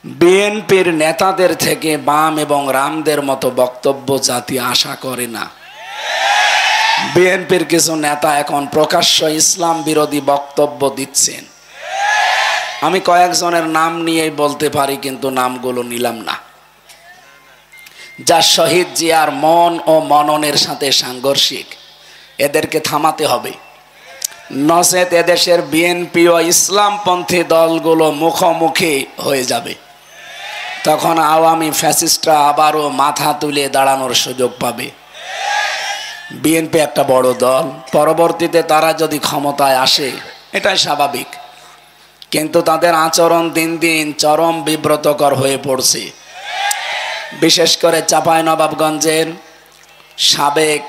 বিএনপির নেতাদের থেকে বাম এবং রামদের মতো বক্তব্য জাতি আশা করে না। বিএনপির কিছু নেতা এখন প্রকাশ্য ইসলাম বিরোধী বক্তব্য দিচ্ছেন। আমি কয়েকজনের নাম নিয়েই বলতে পারি, কিন্তু নামগুলো নিলাম না, যা শহীদ জিয়ার মন ও মননের সাথে সাংঘর্ষিক। এদেরকে থামাতে হবে, নচেত এদেশের বিএনপি ও ইসলামপন্থী দলগুলো মুখোমুখি হয়ে যাবে। তখন আওয়ামী ফ্যাসিস্টরা আবারও মাথা তুলে দাঁড়ানোর সুযোগ পাবে। বিএনপি একটা বড় দল, পরবর্তীতে তারা যদি ক্ষমতায় আসে এটাই স্বাভাবিক, কিন্তু তাদের আচরণ দিন দিন চরম বিব্রতকর হয়ে পড়ছে। বিশেষ করে চাঁপাইনবাবগঞ্জের সাবেক,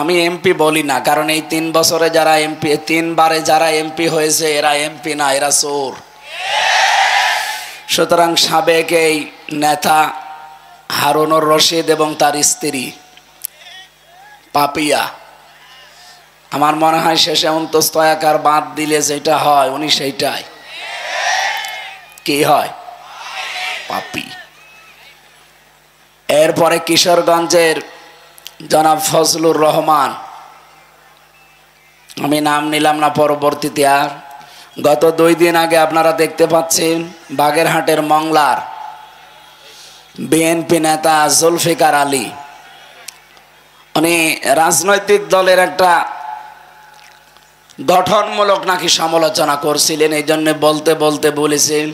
আমি এমপি বলি না, কারণ এই 3 বছরে যারা এমপি, 3 বারে যারা এমপি হয়েছে এরা এমপি না, এরা চোর। সুতরাং সাবেক এই নেতা হারুনুর রশিদ এবং তার স্ত্রী পাপিয়া, আমার মনে হয় শেষে অন্তস্তয়াকার বাদ দিলে যেটা হয় উনি সেইটাই। কি হয়? পাপি। এরপরে কিশোরগঞ্জের জনাব ফজলুর রহমান, আমি নাম নিলাম না পরবর্তীতে আর। গত 2 দিন আগে আপনারা দেখতে পাচ্ছেন বাগেরহাটের মংলার বিএনপি নেতা জুলফিকার আলী, উনি রাজনৈতিক দলের একটা গঠনমূলক নাকি সমালোচনা করছিলেন। এই জন্য বলতে বলতে বলেছেন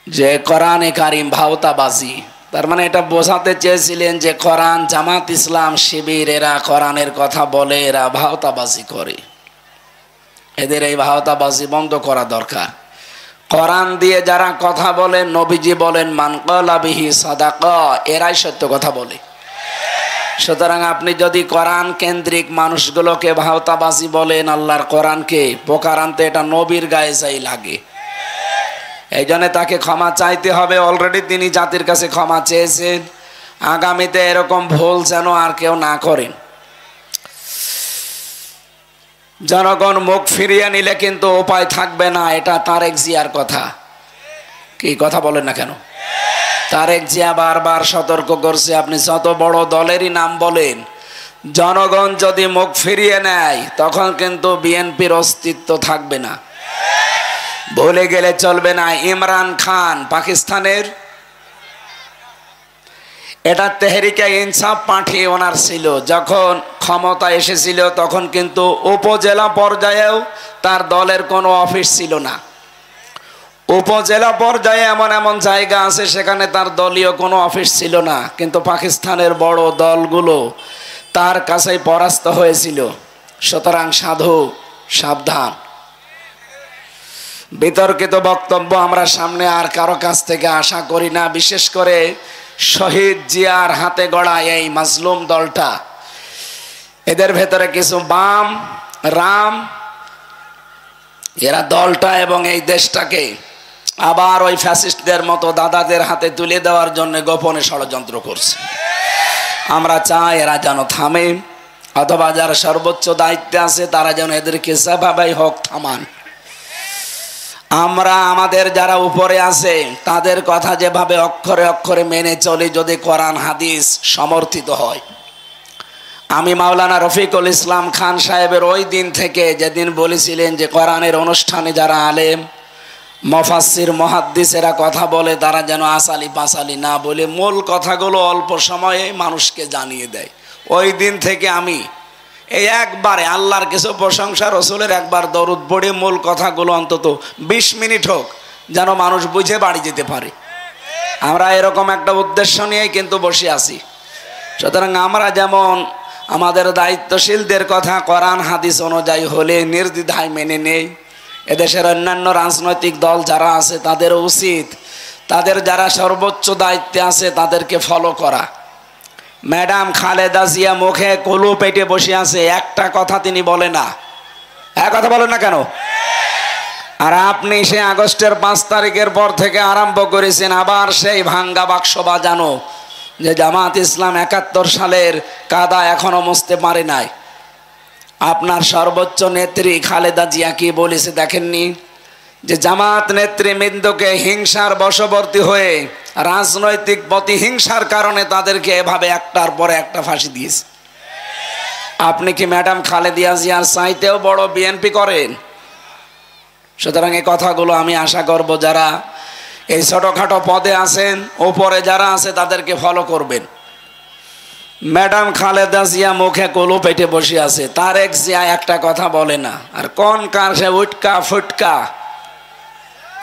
যে কোরআনে কারিম ভাওতাবাজি। তার মানে এটা বোঝাতে চেয়েছিলেন যে কোরআন, জামাত ইসলাম, শিবির এরা কোরআনের কথা বলে, এরা ভাওতাবাজি করে। এদের এই ভাওতাবাজি বন্ধ করা দরকার। কোরআন দিয়ে যারা কথা বলে, নবীজি বলেন মান ক্বালা বিহি সাদাকা, এরাই সত্য কথা বলে। সুতরাং আপনি যদি কোরআন কেন্দ্রিক মানুষগুলোকে ভাওতাবাজি বলেন, আল্লাহর কোরআনকে পোকার আনতে, এটা নবীর গায়ে যাই লাগে। এই জন্য তাকে ক্ষমা চাইতে হবে। অলরেডি তিনি জাতির কাছে ক্ষমা চেয়েছেন। আগামীতে এরকম ভুল যেন আর কেউ না করেন। জনগণ মুখ ফিরিয়ে নিলে কিন্তু উপায় থাকবে না, এটা তারেক জিয়ার কথা। কি কথা বলেন না কেন? তারেক জিয়া বারবার সতর্ক করছে, আপনি যত বড় দলেরই নাম বলেন, জনগণ যদি মুখ ফিরিয়ে নেয় তখন কিন্তু বিএনপির অস্তিত্ব থাকবে না। ভুলে গেলে চলবে না, ইমরান খান পাকিস্তানের, এটা তেহরিকে ইনসাফ পার্টি ওনার ছিল। যখন ক্ষমতা এসেছিল তখন কিন্তু উপজেলা পর্যায়েও তার দলের কোনো অফিস ছিল না। উপজেলা পর্যায়ে এমন এমন জায়গা আছে সেখানে তার দলীয় কোনো অফিস ছিল না, কিন্তু পাকিস্তানের বড় দলগুলো তার কাছেই পরাস্ত হয়েছিল। সুতরাং সাধু সাবধান। বিতর্কিত বক্তব্য আমরা সামনে আর কারো কাছ থেকে আশা করি না, বিশেষ করে শহীদ জিয়ার হাতে গড়া এই মাজলুম দলটা। এদের ভেতরে কিছু বাম রাম, এরা দলটা এবং এই দেশটাকে আবার ওই ফ্যাসিস্টদের মতো দাদাদের হাতে তুলে দেওয়ার জন্য গোপনে ষড়যন্ত্র করছে। আমরা চাই এরা যেন থামে, অথবা যারা সর্বোচ্চ দায়িত্বে আছে তারা যেন এদেরকে যেভাবেই হোক থামান। আমরা আমাদের যারা উপরে আছে তাদের কথা যেভাবে অক্ষরে অক্ষরে মেনে চলি, যদি কোরআন হাদিস সমর্থিত হয়। আমি মাওলানা রফিকুল ইসলাম খান সাহেবের ওই দিন থেকে যেদিন বলেছিলেন যে কোরআনের অনুষ্ঠানে যারা আলেম মুফাসসির মুহাদ্দিসেরা কথা বলে তারা যেন আসালি পাসালি না বলে মূল কথাগুলো অল্প সময়ে মানুষকে জানিয়ে দেয়, ওই দিন থেকে আমি এই একবারে আল্লাহর কিছু প্রশংসা, রসুলের একবার দরুদ পড়ে মূল কথাগুলো অন্তত 20 মিনিট হোক যেন মানুষ বুঝে বাড়ি যেতে পারে। আমরা এরকম একটা উদ্দেশ্য নিয়েই কিন্তু বসে আছি। সুতরাং আমরা যেমন আমাদের দায়িত্বশীলদের কথা কোরআন হাদিস অনুযায়ী হলে নির্দ্বিধায় মেনে নেই, এদেশের অন্যান্য রাজনৈতিক দল যারা আছে তাদেরও উচিত তাদের যারা সর্বোচ্চ দায়িত্বে আছে তাদেরকে ফলো করা। ম্যাডাম খালেদা জিয়া মুখে কলু পেটে বসে আছে, একটা কথা তিনি বলে না। এক কথা বলেন না কেন? আর আপনি সে আগস্টের 5 তারিখের পর থেকে আরম্ভ করেছেন আবার সেই ভাঙ্গা বাক্স বাজানো, যে জামাত ইসলাম 71 সালের কাদা এখনো মুছতে পারে নাই। আপনার সর্বোচ্চ নেত্রী খালেদা জিয়া কি বলেছে দেখেননি? যে জামাত নেতৃবৃন্দকে হিংসার বশবর্তী হয়ে রাজনৈতিক প্রতিহিংসার কারণে তাদেরকে এভাবে একটার পরে একটা ফাঁসি দিয়েছে। আপনি কি ম্যাডাম খালেদা জিয়ার চাইতেও বড় বিএনপি করেন? সুতরাং এই কথাগুলো আমি আশা করব যারা এই ছোটখাটো পদে আছেন, ওপরে যারা আছে তাদেরকে ফলো করবেন। ম্যাডাম খালেদা জিয়া মুখে কলু পেটে বসে আছে, তারেক জিয়া একটা কথা বলে না, আর কোন কার সে উটকা ফুটকা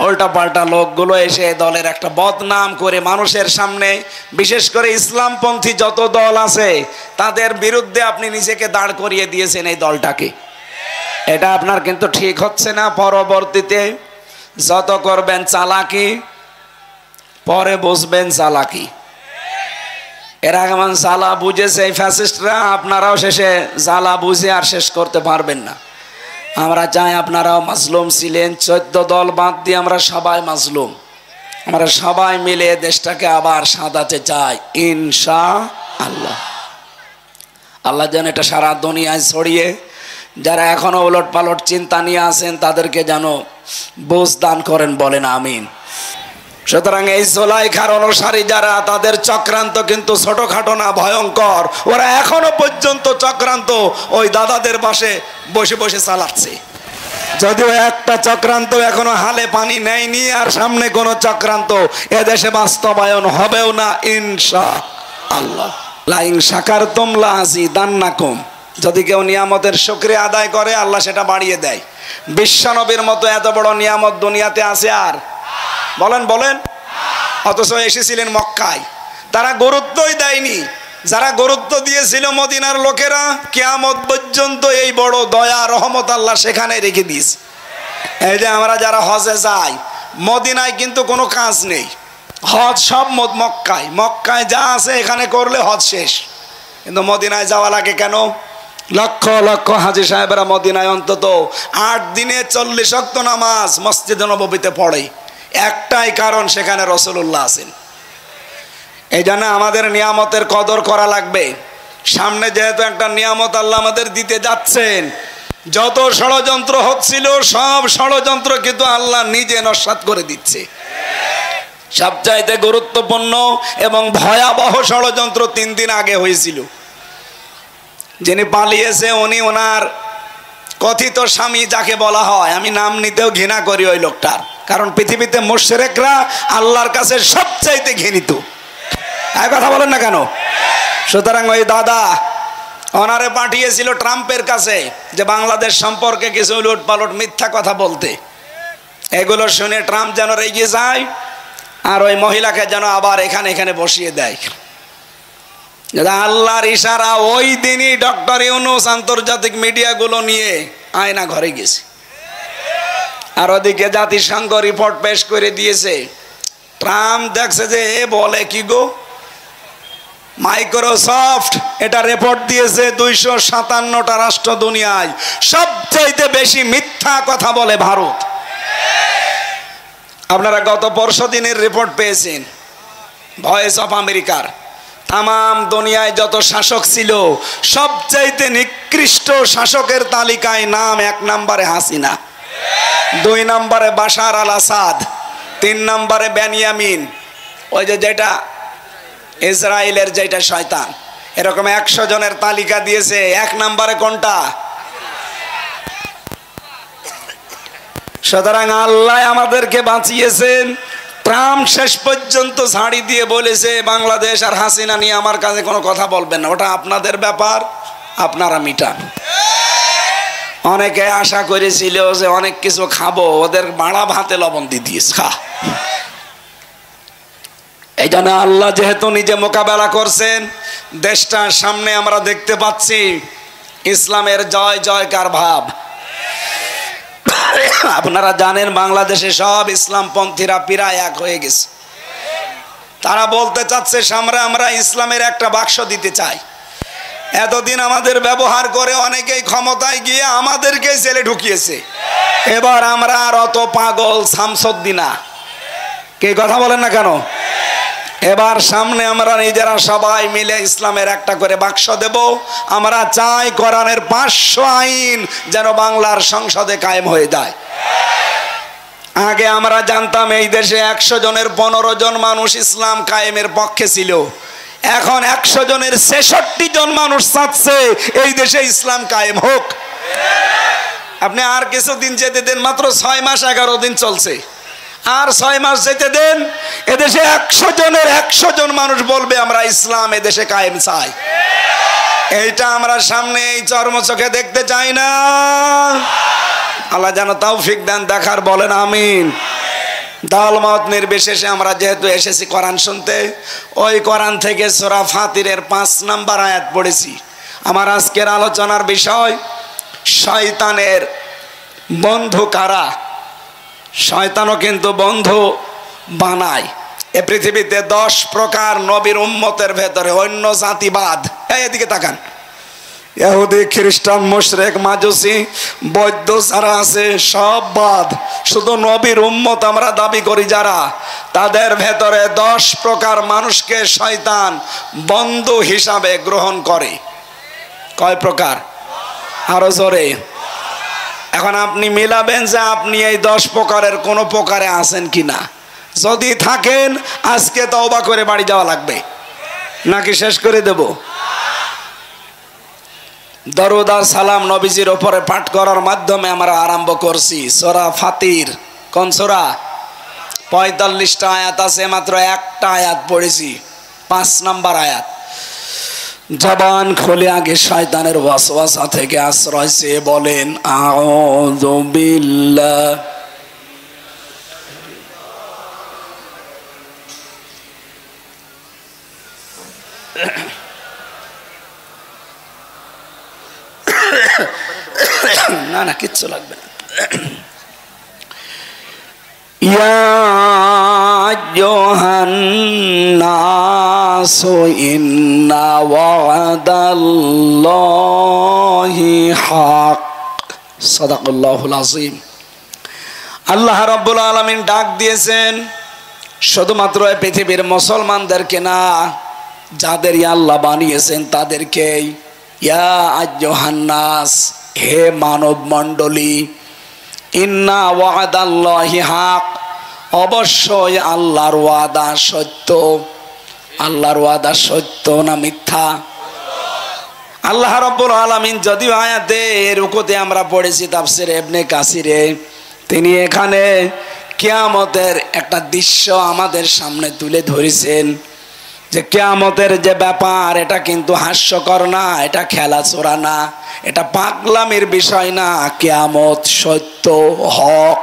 উল্টা পাল্টা লোকগুলো এসে দলের একটা বদনাম করে মানুষের সামনে, বিশেষ করে ইসলামপন্থী যত দল আছে তাদের বিরুদ্ধে আপনি নিজেকে দাঁড় করিয়ে দিয়েছেন এই দলটাকে। এটা আপনার কিন্তু ঠিক হচ্ছে না। পরবর্তীতে যত করবেন চালাকি, পরে বুঝবেন চালাকি। এরা কেমন জ্বালা বুঝেছে এই ফ্যাসিস্টরা, আপনারাও শেষে জ্বালা বুঝে আর শেষ করতে পারবেন না। আমরা চাই আপনারাও মাজলুম ছিলেন, 14 দল বাদ দিয়ে আমরা সবাই মাজলুম। আমরা সবাই মিলে দেশটাকে আবার সাজাতে চাই ইনশাআল্লাহ। আল্লাহ যেন এটা সারা দুনিয়ায় ছড়িয়ে, যারা এখনো উলট পালট চিন্তা নিয়ে আছেন তাদেরকে যেন বুঝ দান করেন, বলেন আমিন। সুতরাং এই জুলাইখার অনুসারী যারা, তাদের চক্রান্ত কিন্তু ছোটখাটো না, ভয়ঙ্কর। ওরা এখনো পর্যন্ত চক্রান্ত ওই দাদাদের বাসে বসে বসে চালাচ্ছে, যদিও একটা চক্রান্ত এখনো হালে পানি নেয়নি, আর সামনে কোনো চক্রান্ত এদেশে বাস্তবায়ন হবেও না ইনশাআল্লাহ। লা ইন শাকারতুম লা আযীদান্নাকুম, যদি কেউ নিয়ামতের শুকরিয়া আদায় করে আল্লাহ সেটা বাড়িয়ে দেয়। বিশ্বনবীর মতো এত বড় নিয়ামত দুনিয়াতে আছে আর? বলেন বলেন। অথচ এসেছিলেন মক্কায়, তারা গুরুত্বই দেয়নি। যারা গুরুত্ব দিয়েছিল মদিনার লোকেরা, কিয়ামত পর্যন্ত এই বড় দয়া রহমত আল্লাহ সেখানে রেখে দিয়েছে। এই যে আমরা যারা হজে যাই, মদিনায় কিন্তু কোনো কাজ নেই, হজ সব মক্কায়। মক্কায় যা আছে এখানে করলে হজ শেষ, কিন্তু মদিনায় যাওয়া লাগে কেন? লক্ষ লক্ষ হাজী সাহেবরা মদিনায় অন্তত 8 দিনে 40 ওয়াক্ত নামাজ মসজিদে নববীতে পড়ে। একটাই কারণ, সেখানে রাসূলুল্লাহ আছেন। এই জন্য আমাদের নিয়ামতের কদর করা লাগবে। সামনে যেহেতু একটা নিয়ামত আল্লাহ আমাদের দিতে যাচ্ছেন, যত ষড়যন্ত্র হচ্ছিল সব ষড়যন্ত্র কিন্তু আল্লাহ নিজে নস্যাৎ করে দিচ্ছে। সবচাইতে গুরুত্বপূর্ণ এবং ভয়াবহ ষড়যন্ত্র 3 দিন আগে হয়েছিল। যিনি পালিয়েছে উনি ওনার কথিত স্বামী যাকে বলা হয়, আমি নাম নিতেও ঘৃণা করি ওই লোকটার, কারণ পৃথিবীতে মুশরিকরা আল্লাহর কাছে সবচাইতে ঘৃণিত। এই কথা বলেন না কেন? সুতরাং ওই দাদা ওনারে পাঠিয়েছিল ট্রাম্পের কাছে, যে বাংলাদেশ সম্পর্কে কিছু উলট পালট মিথ্যা কথা বলতে। এগুলো শুনে ট্রাম্প যেন রেগে যায়, আর ওই মহিলাকে যেন আবার এখানে বসিয়ে দেয়। আল্লাহর ইশারা, ওই দিনই ডক্টর ইউনূস আন্তর্জাতিক মিডিয়াগুলো নিয়ে আয়না ঘরে গেছে, আর ওদিকে জাতিসংঘ রিপোর্ট পেশ করে দিয়েছে। ট্রাম্প দেখছে যে এ বলে কি গো, মাইক্রোসফট এটা রিপোর্ট দিয়েছে 257টা রাষ্ট্র দুনিয়ায় সবচাইতে বেশি মিথ্যা কথা বলে ভারত। আপনারা গত পরশু দিনের রিপোর্ট পেয়েছেন ভয়েস অফ আমেরিকার। তামাম দুনিয়ায় যত শাসক ছিল সবচাইতে নিকৃষ্ট শাসকের তালিকায় নাম 1 নম্বরে হাসিনা, 2 নম্বরে বাশার আল আসাদ, 3 নম্বরে বেনিয়ামিন, ওই যেটা ইসরায়েলের যেটা শয়তান। এরকম 100 জনের তালিকা দিয়েছে, 1 নম্বরে কোনটা? সুতরাং আল্লাহ আমাদেরকে বাঁচিয়েছেন। ট্রাম্প শেষ পর্যন্ত ঝাড়ি দিয়ে বলেছে, বাংলাদেশ আর হাসিনা নিয়ে আমার কাছে কোনো কথা বলবেন না, ওটা আপনাদের ব্যাপার, আপনারা মিটান। অনেকে আশা করেছিল যে অনেক কিছু খাবো, ওদের বাড়া ভাতে লবণ দিয়ে দিয়েছে খা। এই জন্য আল্লাহ যেহেতু নিজে মোকাবেলা করছেন, দেশটার সামনে আমরা দেখতে পাচ্ছি ইসলামের জয় জয়কার ভাব। আপনারা জানেন বাংলাদেশে সব ইসলামপন্থীরা প্রায় এক হয়ে গেছে। তারা বলতে চাচ্ছে সামনে আমরা ইসলামের একটা বাক্স দিতে চাই। এতদিন আমাদের ব্যবহার করে অনেকেই ক্ষমতায় গিয়ে আমাদেরকেই জেলে ঢুকিয়েছে। এবার আমরা আর অত পাগল শামসুদ্দিনা, কে কথা বলেন না কেন? এবার সামনে আমরা নিজেরা সবাই মিলে ইসলামের একটা করে বাক্স দেব। আমরা চাই কোরআনের 500 আইন যেন বাংলার সংসদে কায়েম হয়ে যায়। আগে আমরা জানতাম এই দেশে 100 জনের 15 জন মানুষ ইসলাম কায়েমের পক্ষে ছিল, এখন 100 জনের 66 জন মানুষ চাচ্ছে এই দেশে ইসলাম কায়েম হোক। আপনি আর কিছুদিন যেতে দেন, মাত্র 6 মাস 11 দিন চলছে, আর 6 মাস যেতে দেন, এদেশে 100 জনের 100 জন মানুষ বলবে আমরা ইসলাম এদেশে কায়েম চাই। এইটা আমরা সামনে এই চর্ম চোখে দেখতে চাই না। আল্লাহ যেন তৌফিক দেন দেখার, বলেন আমিন। দল মত নির্বিশেষে আমরা যেহেতু এসেছি কোরআন শুনতে, ওই কোরআন থেকে সূরা ফাতিরের 5 নম্বর আয়াত পড়েছি। আমার আজকের আলোচনার বিষয় শয়তানের বন্ধু কারা। শয়তানও কিন্তু বন্ধু বানায়। এ পৃথিবীতে 10 প্রকার নবীর উম্মতের ভেতরে অন্য জাতিবাদ, এদিকে তাকান, ইহুদি খ্রিস্টান মুশরিক মাজুসি বৌদ্ধ যারা আছে সব বাদ, শুধু নবীর উম্মত আমরা দাবি করি যারা, তাদের ভেতরে 10 প্রকার মানুষকে শয়তান বন্ধু হিসাবে গ্রহণ করে। কয় প্রকার? আরো জোরে। এখন আপনি মিলাবেন যে আপনি এই 10 প্রকারের কোন প্রকারে আছেন কিনা। যদি থাকেন আজকে তওবা করে বাড়ি যাওয়া লাগবে, নাকি শেষ করে দেব? দরুদ আর সালাম নবীজির উপরে পাঠ করার মাধ্যমে আমরা আরম্ভ করছি সূরা ফাতির। কোন সূরা? 45টা আয়াত আছে, মাত্র একটা আয়াত পড়েছি, 5 নম্বর আয়াত। জবান খুলে আগে শয়তানের ওয়াসওয়াসা থেকে আশ্রয় চেয়ে বলেন আউযু বিল্লাহ। না না, কিচ্ছু লাগবে না। ইয়া আইয়ুহান নাসু ইন্না ওয়াদাল্লাহি হক। সাদাকাল্লাহুল আযীম। আল্লাহ রাব্বুল আলামিন ডাক দিয়েছেন শুধুমাত্র এই পৃথিবীর মুসলমানদেরকে না, যাদের আল্লাহ বানিয়েছেন তাদেরকেই। ইয়া আইয়ুহান নাস, হে মানব মণ্ডলী, ইন্না ওয়াদাল্লাহি হক, অবশ্যই আল্লাহর ওয়াদা সত্য। আল্লাহর ওয়াদা সত্য না মিথ্যা? আল্লাহ রাব্বুল আলামিন যদিও আয়াতে রুকুতে আমরা পড়েছি তাফসিরে ইবনে কাসিরে, তিনি এখানে কিয়ামতের একটা দৃশ্য আমাদের সামনে তুলে ধরেছেন যে কিয়ামতের যে ব্যাপার, এটা কিন্তু হাস্যকর না, এটা খেলাচোরা না, এটা পাগলামির বিষয় না। কিয়ামত সত্য, হক।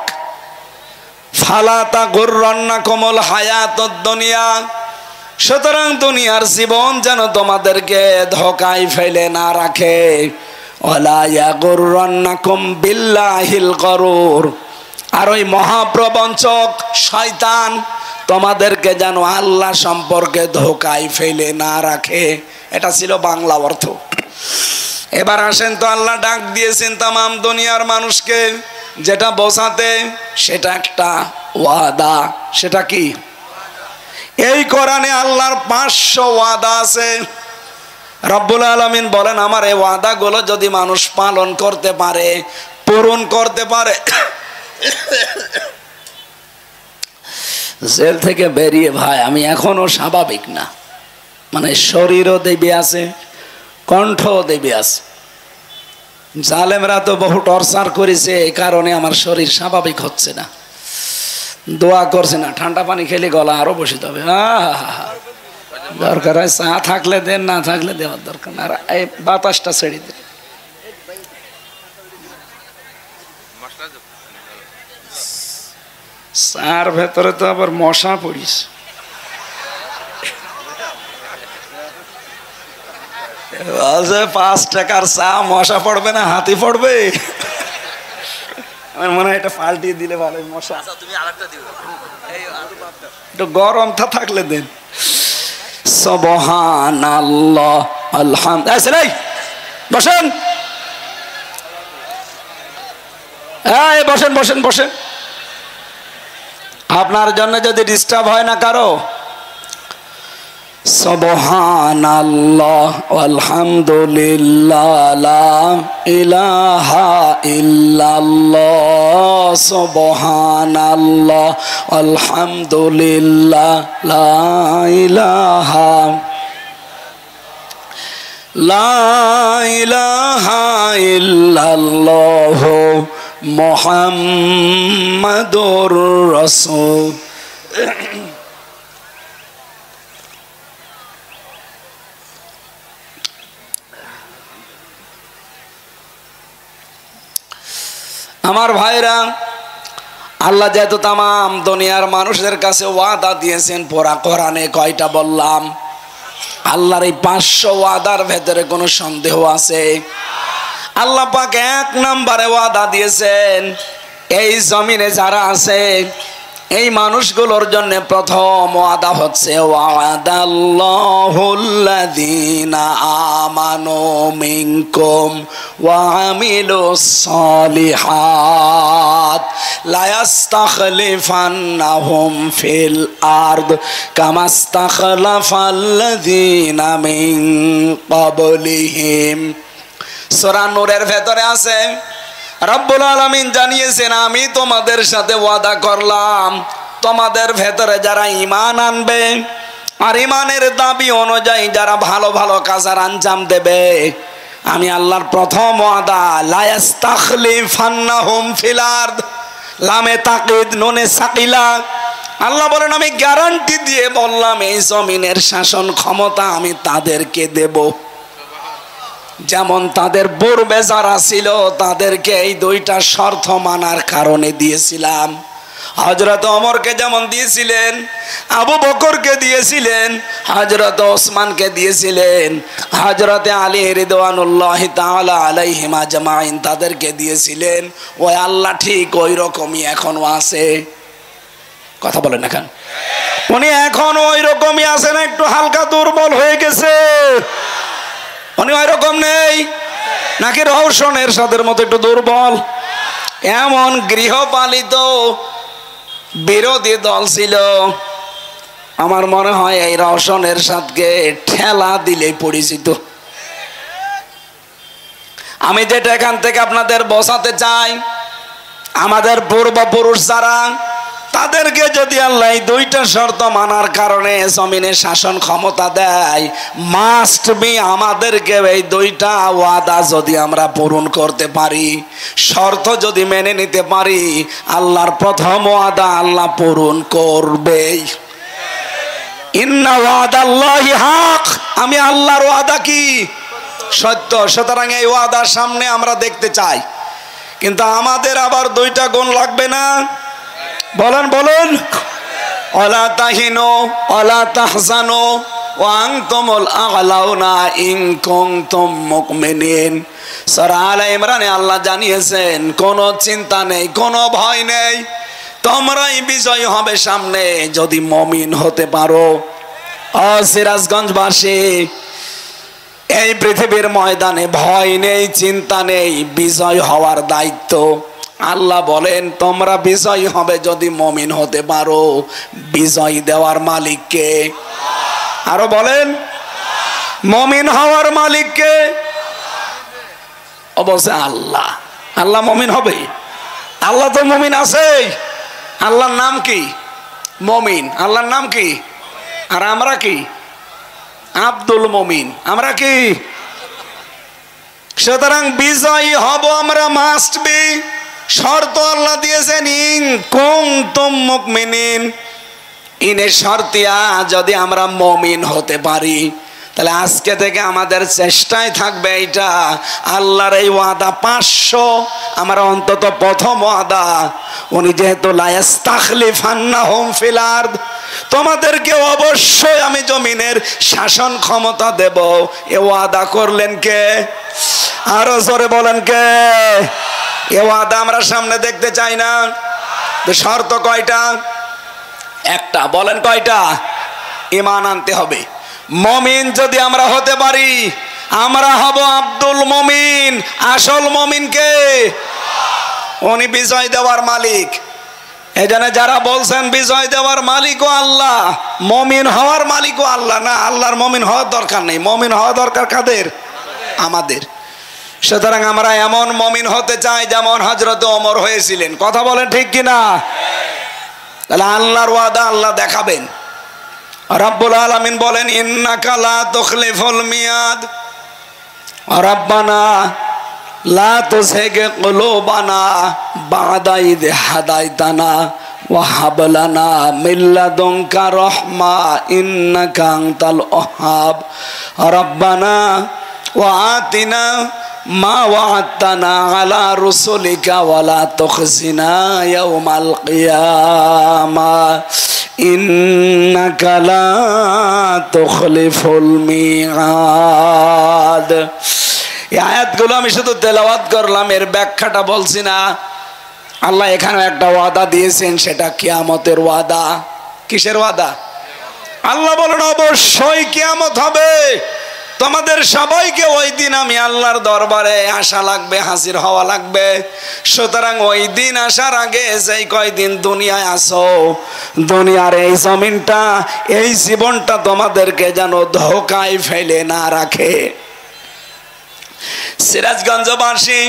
ফালা তাগুররান্নাকুমুল হায়াতুদ দুনিয়া, সুতরাং দুনিয়ার জীবন যেন তোমাদেরকে ধোঁকায় ফেলে না রাখে। ওয়ালা ইয়াগুররান্নাকুম বিল্লাহিল গরুর, আর ওই মহাপ্রবঞ্চক শয়তান তোমাদেরকে যেন আল্লাহ সম্পর্কে ধোঁকায় ফেলে না রাখে। এটা ছিল বাংলা অর্থ। এবার আসেন তো, আল্লাহ ডাক দিয়েছেন তামাম দুনিয়ার মানুষকে, যেটা বোঝাতে সেটা একটা ওয়াদা। সেটা কি? এই কোরআনে আল্লাহর 500 ওয়াদা আছে। রব্বুল আলামিন বলেন আমার এই ওয়াদাগুলো যদি মানুষ পালন করতে পারে, পূরণ করতে পারে, জেল থেকে বেরিয়ে ভাই আমি এখনো স্বাভাবিক না, মানে শরীরও দেবী আছে, কণ্ঠও দেবী আছে। জালেমরা তো বহু টর্চার করেছে, এই কারণে আমার শরীর স্বাভাবিক হচ্ছে না। দোয়া করছে না, ঠান্ডা পানি খেলে গলা আরো বসে যাবে। দরকার হয় চা থাকলে দেন, না থাকলে দেওয়ার দরকার না, এই বাতাসটা ছেড়ে দেন। চার ভেতরে তো আবার মশা পড়িস। 5 টাকার চা মশা পড়বে না, হাতি পড়বে। আমার মনে হয় এটা পাল্টিয়ে দিলে ভালো। মশা একটু গরমটা থাকলে দেন। সুবহানাল্লাহ, আলহামদুলিল্লাহ। বসেন, বসেন বসেন বসেন। আপনার জন্য যদি ডিস্টার্ব হয় না কারো, সুবহানাল্লাহ আলহামদুলিল্লাহ লা ইলাহা ইল্লাল্লাহ সুবহানাল্লাহ আলহামদুলিল্লাহ লা ইলাহা ইল্লাল্লাহ মুহাম্মাদুর রাসূল। আমার ভাইরা, আল্লাহ যেহেতু তামাম দুনিয়ার মানুষদের কাছে ওয়াদা দিয়েছেন, পুরা কোরআনে কয়টা বললাম? আল্লাহর এই 500 ওয়াদার ভেতরে কোনো সন্দেহ আছে? আল্লাহ পাক 1 নম্বরে ওয়াদা দিয়েছেন, এই জমিনে যারা আছে এই মানুষগুলোর জন্য প্রথম ওয়াদা হচ্ছে ওয়াদাল্লাহুল্লাযীনা আমানু মিনকুম ওয়া আমিলুস সালিহাত লা ইস্তাখলিফান্নাহুম ফিল আরদ কামা ইস্তাখলাফাল্লাযীনা মিন ক্বাবলিহিম। সূরা নূরের ভেতরে আছে, রব্বুল আলামিন জানিয়েছেন, আমি তোমাদের সাথে ওয়াদা করলাম, তোমাদের ভেতরে যারা ঈমান আনবে আর ঈমানের দাবি অনুযায়ী যারা ভালো ভালো কাজের আঞ্জাম দেবে, আমি আল্লাহর প্রথম ওয়াদা লা ইস্তাখলিফান্নাহুম ফিল আরদ, লামে তাকিদ নুনে সাকিলা। আল্লাহ বলেন, আমি গ্যারান্টি দিয়ে বললাম এই জমিনের শাসন ক্ষমতা আমি তাদেরকে দেব। যেমন তাদের পূর্বে যারা ছিল তাদেরকে এই 2টা শর্ত মানার কারণে দিয়েছিলাম। হযরত ওমরকে যেমন দিয়েছিলেন, আবু বকরকে দিয়েছিলেন, হযরত ওসমানকে দিয়েছিলেন, হযরত আলী রিদওয়ানুল্লাহি তাআলা আলাইহিম আজমাইন তাদেরকে দিয়েছিলেন। ওই আল্লাহ ঠিক ওই রকমই এখনো আছে। কথা বলেন না কেন? উনি এখনো ওই রকমই আছেন, একটু হালকা দুর্বল হয়ে গেছে? উনি ওই রকম নেই নাকি রওশনের সাথে মতো একটু দুর্বল? এমন গৃহপালিত বিরোধী দল ছিল, আমার মনে হয় এই রওশনের সাথে ঠেলা দিলেই পরিচিত। আমি যেটা এখান থেকে আপনাদের বোঝাতে চাই, আমাদের পূর্বপুরুষ যারা, তাদেরকে যদি আল্লাহ এই 2টা শর্ত মানার কারণে জমিনে শাসন ক্ষমতা দেয়, মাস্ট বি আমাদেরকে এই 2টা ওয়াদা যদি আমরা পূরণ করতে পারি, শর্ত যদি মেনে নিতে পারি, আল্লাহর প্রথম ওয়াদা আল্লাহ পূরণ করবেই। ইন্না ওয়াদাল্লাহি হক, আমি আল্লাহর ওয়াদা কি সত্য। সুতরাং এই ওয়াদার সামনে আমরা দেখতে চাই, কিন্তু আমাদের আবার 2টা গুণ লাগবে না? বলেন বলেন, ওয়ালা তাহিনু ওয়ালা তাহজানু ওয়া আনতুমুল আ'লাউনা ইন কুনতুম মুমিনিন। সূরা আলে ইমরানে আল্লাহ জানিয়েছেন, কোনো চিন্তা নেই, কোনো ভয় নেই, তোমরাই বিজয়ী হবে সামনে যদি মুমিন হতে পারো। ও সিরাজগঞ্জবাসী, এই পৃথিবীর ময়দানে ভয় নেই, চিন্তা নেই, বিজয় হওয়ার দায়িত্ব আল্লাহ বলেন তোমরা বিজয়ী হবে যদি মুমিন হতে পারো। বিজয় দেওয়ার মালিক কে? আরো বলেন, মুমিন হওয়ার মালিক কে? অবশ্যই আল্লাহ। আল্লাহ মুমিন হবে? আল্লাহ তো মুমিন আছে। আল্লাহর নাম কি? মুমিন। আল্লাহর নাম কি? আর আমরা কি? আব্দুল মুমিন। আমরা কি? সুতরাং বিজয়ী হব আমরা, মাস্ট বি। শর্ত আল্লাহ দিয়েছেন, ইন কুনতুম মুমিনিন। ইনের শর্তিয়া যদি আমরা মুমিন হতে পারি, তাহলে আজকে থেকে আমাদের চেষ্টায় থাকবে এইটা, আল্লাহর এই ওয়াদা 500 আমরা অন্তত প্রথম ওয়াদা, উনি যেহেতু লা ইস্তাখলিফান্নাহুম ফিল আরদ, তোমাদেরকে অবশ্যই আমি জমিনের শাসন ক্ষমতা দেব, এ ওয়াদা করলেন কে? আরো জোরে বলেন কে? এ ওয়াদা আমরা সামনে দেখতে চাই না? শর্ত কয়টা? একটা। বলেন কয়টা? ঈমান আনতে হবে। মুমিন যদি আমরা হতে পারি, আমরা হব আব্দুল মুমিন। আসল মুমিন কে? উনি বিজয় দেওয়ার মালিক। এই জন্য যারা বলছেন বিজয় দেওয়ার মালিকও আল্লাহ, মমিন হওয়ার মালিকও আল্লাহ, না, আল্লাহর মমিন হওয়ার দরকার নেই। মমিন হওয়া দরকার কাদের? আমাদের। সুতরাং আমরা এমন মমিন হতে চাই যেমন হযরত ওমর হয়েছিলেন। কথা বলেন ঠিক কিনা? তাহলে আল্লাহর ওয়াদা আল্লাহ দেখাবেন। রব্বুল আলামিন বলেন ইন্নাকা লা তুখলিফুল মিয়াদ রব্বানা লা তুযিগ কুলুবানা বা'দা ইয হাদাইতানা ওয়া হাব লানা মিন লাদুনকা রাহমা ইন্নাকা আনতাল ওয়াহ্হাব রব্বানা ওয়া আতিনা মা ওয়া'আদতানা আলা রুসুলিকা ওয়া লা তুখজিনা ইয়াওমাল কিয়ামাহ ইন্নাকা লা তুখলিফুল মিয়াদ। এই আয়াতগুলো আমি শুধু তেলাওয়াত করলাম, এর ব্যাখ্যাটা বলছি না। আল্লাহ এখানে একটা ওয়াদা দিয়েছেন, সেটা কিয়ামতের ওয়াদা। কিসের ওয়াদা? আল্লাহ বলেন অবশ্যই কিয়ামত হবে, তোমাদের সবাইকে ওই দিন আমি আল্লাহর দরবারে আসা লাগবে, হাজির হওয়া লাগবে। সুতরাং ওই দিন আসার আগে যেই কয়দিন দুনিয়ায় আসো, দুনিয়ার এই জমিনটা, এই জীবনটা তোমাদেরকে যেন ধোকায় ফেলে না রাখে। সিরাজগঞ্জবাসী,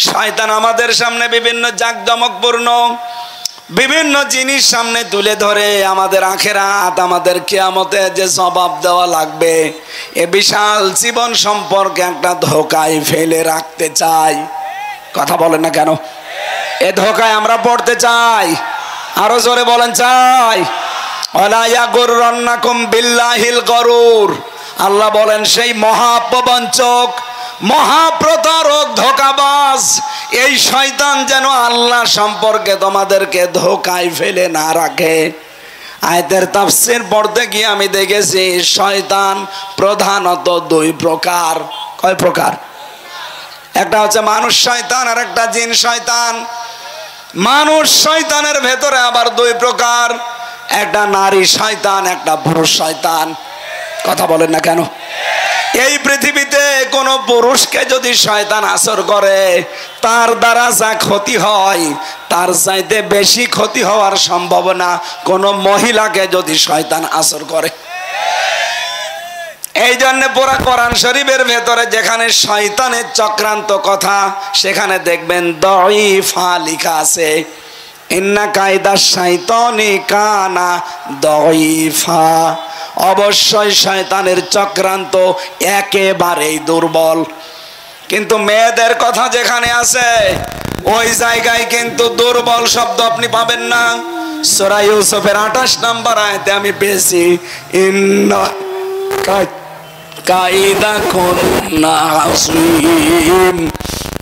শয়তান আমাদের সামনে বিভিন্ন জাকজমকপূর্ণ বিভিন্ন জিনিস সামনে তুলে ধরে আমাদের আখিরাত, আমাদের কিয়ামতে যে জবাব দেওয়া লাগবে, এ বিশাল জীবন সম্পর্কে একটা ধোকায় ফেলে রাখতে চাই। কথা বলেন না কেন? এ ধোকায় আমরা পড়তে চাই। আরো জোরে বলেন চাই। ওয়ালা ইয়াগুররান্নাকুম বিল্লাহিল গরুর। আল্লাহ বলেন সেই মহাপ্রবঞ্চক, মহাপ্রতারক, ধোঁকাবাজ এই শয়তান যেন আল্লাহ সম্পর্কে তোমাদেরকে ধোকায় ফেলে না রাখে। আয়াতের তাফসীর পড়তে গিয়ে আমি দেখেছি শয়তান প্রধানত দুই প্রকার। কয় প্রকার? একটা হচ্ছে মানুষ শয়তান আর একটা জিন শয়তান। মানুষ শয়তানের ভেতরে আবার দুই প্রকার, একটা নারী শয়তান, একটা পুরুষ শয়তান। কথা বলেন না কেন? এই পৃথিবীতে কোনো পুরুষকে যদি শয়তান আসর করে, তার দ্বারা যা ক্ষতি হয় তার চাইতে বেশি ক্ষতি হওয়ার সম্ভাবনা কোনো মহিলাকে যদি শয়তান আসর করে। এই জন্য পুরা কোরআন শরীফের ভেতরে যেখানে শয়তানের চক্রান্ত কথা, সেখানে দেখবেন দঈফা লেখা আছে। ইন্না কায়দা শাইতানি কানা দঈফা। অবশ্যই শয়তানের চক্রান্ত একেবারেই দুর্বল। কিন্তু মেয়েদের কথা যেখানে আছে, ওই জায়গায় কিন্তু দুর্বল শব্দ আপনি পাবেন না। সূরা ইউসুফের 28 নম্বর আয়াতে আমি পেয়েছি ইন্না কায়দা কুন্না আযীম।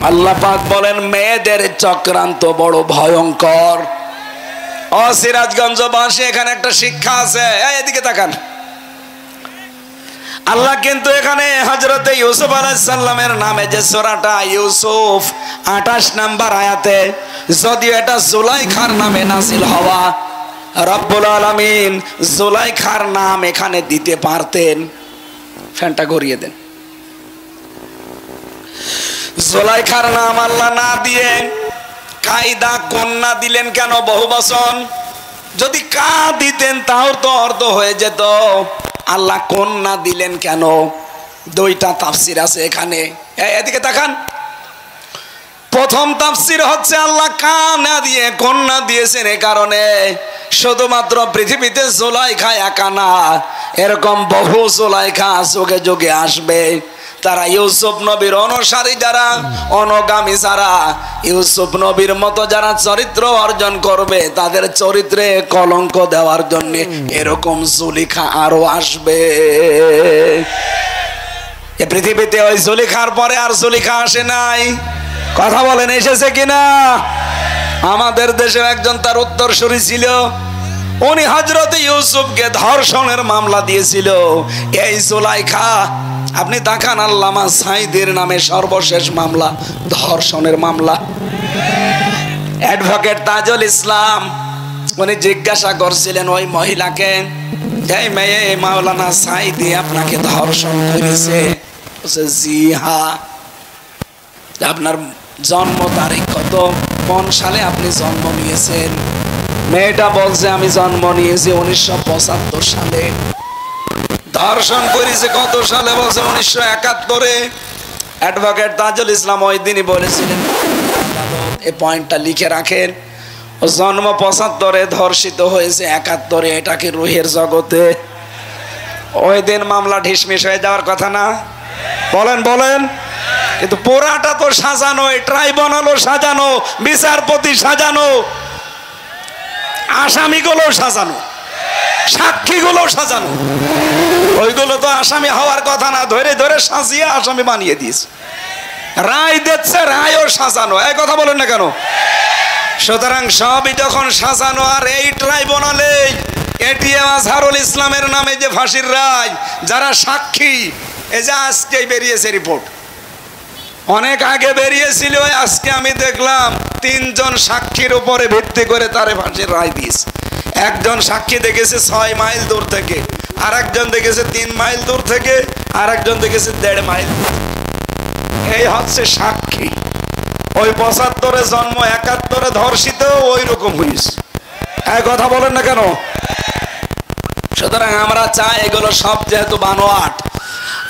আল্লাহ পাক বলেন মেয়েদের চক্রান্ত বড় ভয়ঙ্কর। ও সিরাজগঞ্জবাসী, এখানে একটা শিক্ষা আছে। এদিকে তাকান। আল্লাহ কিন্তু এখানে হযরতে ইউসুফ আলাইহিস সালামের নামে যে সূরাটা ইউসুফ 28 নম্বর আয়াতে, যদিও এটা জুলাইখার নামে নাযিল হওয়া, রব্বুল আলামিন জুলাইখার নাম এখানে দিতে পারতেন। ফ্যানটা ঘুরিয়ে দেন। জুলাইখার নাম আল্লাহ না দিয়ে কায়দা কন্যা দিলেন কেন? বহুবচন। যদি কা দিতেন তাও তো অর্থ হয়ে যেত। আল্লাহ কন্যা দিলেন কেন? দুইটা তাফসীর আছে এখানে। এদিকে তাকান। প্রথম তাফসীর হচ্ছে আল্লাহ কানা দিয়ে কন্যা দিয়েছেন এই কারণে শুধুমাত্র পৃথিবীতে জুলাইখা একা না, এরকম বহু জুলাইখা যুগে যুগে আসবে। তারা ইউসুফ নবীর অনুসারী যারা, অনুগামী যারা, ইউসুফ নবীর মতো যারা চরিত্র অর্জন করবে, তাদের চরিত্রে কলঙ্ক দেওয়ার জন্য এরকম জুলিখা আরো আসবে। এ পৃথিবীতে ওই জুলিখার পরে আর জুলিখা আসে নাই। কথা বলেন এসেছে কিনা? আমাদের দেশে একজন তার উত্তরসূরি ছিল, উনি হযরত ইউসুফকে ধর্ষণের মামলা দিয়েছিল। এই জুলাইখা, আপনি তাকান আল্লামা সাঈদীর নামে সর্বশেষ মামলা ধর্ষণের মামলা। অ্যাডভোকেট তাজুল ইসলাম উনি জিজ্ঞাসা করছিলেন ওই মহিলাকে, এই মেয়ে মাওলানা সাঈদী আপনাকে ধর্ষণ করেছে? বলছে জি হ্যাঁ। আপনার জন্ম তারিখ কত, কোন সালে আপনি জন্ম নিয়েছেন? মেয়েটা বলছে আমি জন্ম নিয়েছি 1975 সালে। ধর্ষণ করেছে কত সালে? বলছে 1971-এ। অ্যাডভোকেট তাজুল ইসলাম ওই দিনই বলেছিলেন, এই পয়েন্টটা লিখে রাখেন, ও জন্ম 75-এ, ধর্ষিত হয়েছে 71-এ। এটা কি রুহের জগতে? ওই দিন মামলা ঢিসমিস হয়ে যাওয়ার কথা না? বলেন বলেন। কিন্তু পুরাটা তো সাজানো, ট্রাইব্যুনালও সাজানো, বিচারপতি সাজানো, আসামিগুলো সাজানো, সাক্ষীগুলো সাজানো। ওইগুলো তো আসামি হওয়ার কথা না, ধরে ধরে সাজিয়ে আসামি বানিয়ে দিয়েছে। রায় দিচ্ছে, রায়ও সাজানো। এই কথা বলেন না কেন? সুতরাং সবই যখন সাজানো, আর এই ট্রাইব্যুনালে এটিএম আজহারুল ইসলামের নামে যে ফাঁসির রায়, যারা সাক্ষী, এই যে আজকে বেরিয়েছে রিপোর্ট, অনেক আগে বেরিয়েছিল, আজকে আমি দেখলাম 3 জন সাক্ষীর উপরে ভিত্তি করে তারে ফাঁসির রায় দিয়েছে। একজন সাক্ষী দেখেছে 6 মাইল দূর থেকে, আর একজন দেখেছে 3 মাইল দূর থেকে, আর একজন দেখেছে 1.5 মাইল। এই হচ্ছে সাক্ষী। ওই 75-এ জন্ম, 71-এ ধর্ষিত, ওই রকম হয়েছে। এই কথা বলেন না কেন? সুতরাং আমরা চাই এগুলো সব যেহেতু বানোয়াট।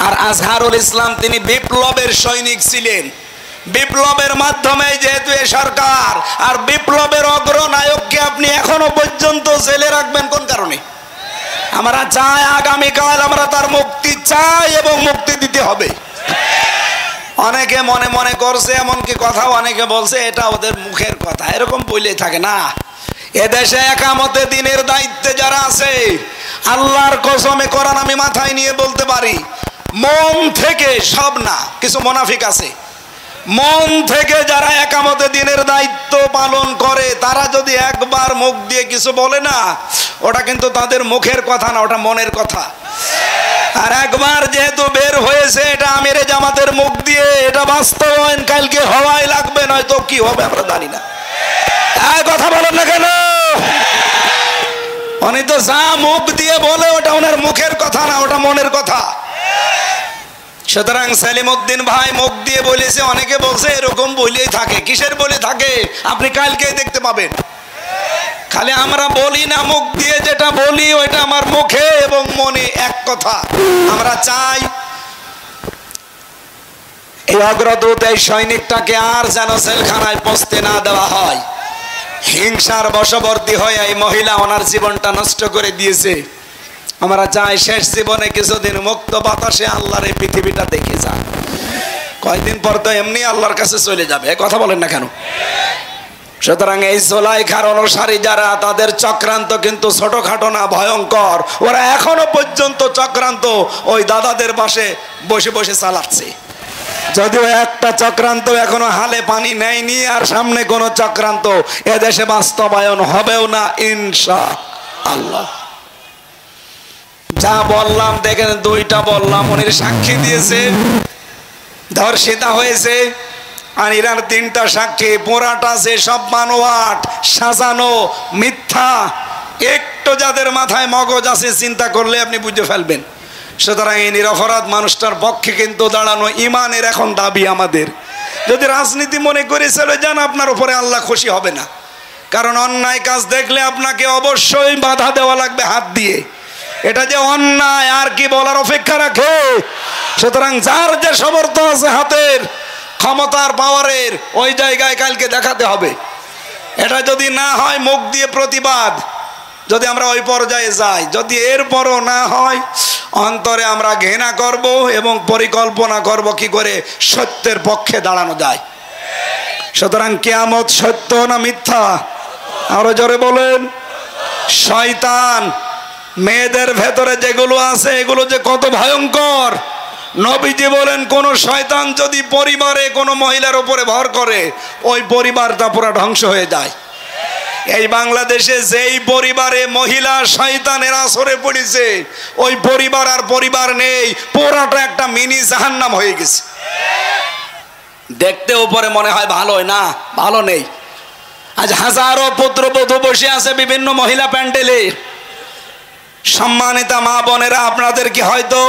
আর আজহারুল ইসলাম তিনি বিপ্লবের সৈনিক ছিলেন, বিপ্লবের মাধ্যমে যেহেতু এ সরকার, আর বিপ্লবের অগ্রনায়ককে আপনি এখনো পর্যন্ত জেলে রাখবেন কোন কারণে? আমরা চাই আগামীকাল আমরা তার মুক্তি চাই, এবং মুক্তি দিতে হবে। অনেকে মনে মনে করছে, এমনকি কথা অনেকে বলছে এটা ওদের মুখের কথা, এরকম বলেই থাকে না। এদেশে একামতে দিনের দায়িত্বে যারা আছে, আল্লাহর কসমে কোরআন আমি মাথায় নিয়ে বলতে পারি, মন থেকে, সব না, কিছু মুনাফিক আছে, মন থেকে যারা একামতে দিনের দায়িত্ব পালন করে, তারা যদি একবার মুখ দিয়ে কিছু বলে না, ওটা কিন্তু তাদের মুখের কথা না, ওটা মনের কথা। আর একবার যেহেতু বের হয়েছে এটা আমিরে জামাতের মুখ দিয়ে, এটা বাস্তবায়ন কালকে হওয়াই লাগবে, নয়তো কি হবে আমরা জানি না। এই কথা বলেন না কেন? উনি তো যা মুখ দিয়ে বলে ওটা ওনার মুখের কথা না, ওটা মনের কথা। সুতরাং সেলিমউদ্দিন ভাই মুখ দিয়ে বলেছে, অনেকে বলছে এরকম বলেই থাকে। কিসের বলে থাকে? আপনি কালকেই দেখতে পাবেন। খালি আমরা বলি না, মুখ দিয়ে যেটা বলি ওইটা আমার মুখে এবং মনে এক কথা। আমরা চাই এই অগ্রদূত, এই সৈনিকটাকে আর যেন জেলখানায় পৌঁছতে না দেওয়া হয়। হিংসার বশবর্তী হয়ে এই মহিলা ওনার জীবনটা নষ্ট করে দিয়েছে। আমরা চাই শেষ জীবনে কিছুদিন মুক্ত বাতাসে আল্লাহর এই পৃথিবীটা দেখে যান। কয়েকদিন পর তো এমনি আল্লাহর কাছে চলে যাবে, কথা বলেন না কেন? সুতরাং এই জুলাইখার অনুসারী যারা, তাদের চক্রান্ত কিন্তু ছোটখাটো না, ভয়ঙ্কর। ওরা এখনো পর্যন্ত চক্রান্ত ওই দাদাদের পাশে বসে বসে চালাচ্ছে। যদিও একটা চক্রান্ত এখনো হালে পানি নেয়নি, আর সামনে কোনো চক্রান্ত এদেশে বাস্তবায়ন হবেও না ইনশাআল্লাহ। যা বললাম দেখেন, 2টা বললাম, উনি সাক্ষী দিয়েছে, ধর্ষিতা হয়েছে, আর ইরার 3টা সাক্ষী। পোড়াটা যে সব বানোয়াট, সাজানো, মিথ্যা। একটু যাদের মাথায় মগজ আছে চিন্তা করলে আপনি বুঝে ফেলবেন। সুতরাং এই নিরপরাধ মানুষটার পক্ষে কিন্তু দাঁড়ানো ইমানের এখন দাবি আমাদের। যদি রাজনীতি মনে করে চলে যান, আপনার উপরে আল্লাহ খুশি হবে না। কারণ অন্যায় কাজ দেখলে আপনাকে অবশ্যই বাধা দেওয়া লাগবে হাত দিয়ে। এটা যে অন্যায় আর কি বলার অপেক্ষা রাখে? সুতরাং যার যে সমর্থ আছে হাতের, ক্ষমতার, পাওয়ারের, ওই জায়গায় কালকে দেখাতে হবে। এটা যদি না হয় মুখ দিয়ে প্রতিবাদ, যদি আমরা ওই পর্যায়ে যাই, যদি এরপরও না হয়, অন্তরে আমরা ঘৃণা করব এবং পরিকল্পনা করব কি করে সত্যের পক্ষে দাঁড়ানো যায়। সুতরাং কিয়ামত সত্য না মিথ্যা? আরো জোরে বলেন। শয়তান মেয়েদের ভেতরে যেগুলো আছে, এগুলো যে কত ভয়ঙ্কর। নবীজি বলেন, কোন শয়তান যদি পরিবারে কোনো মহিলার উপরে ভর করে, ওই পরিবারটা পুরো ধ্বংস হয়ে যায়। এই বাংলাদেশে যেই পরিবারে মহিলা শয়তানের আসরে পড়েছে, ওই পরিবার আর পরিবার নেই, পুরাটা একটা মিনি জাহান্নাম হয়ে গেছে। দেখতে উপরে মনে হয় ভালোই না, ভালো নেই। আজ হাজারো পুত্রবধূ বসে আছে বিভিন্ন মহিলা প্যান্ডেলে। সম্মানিতা মা বোনেরা, আপনাদের কি হয়তো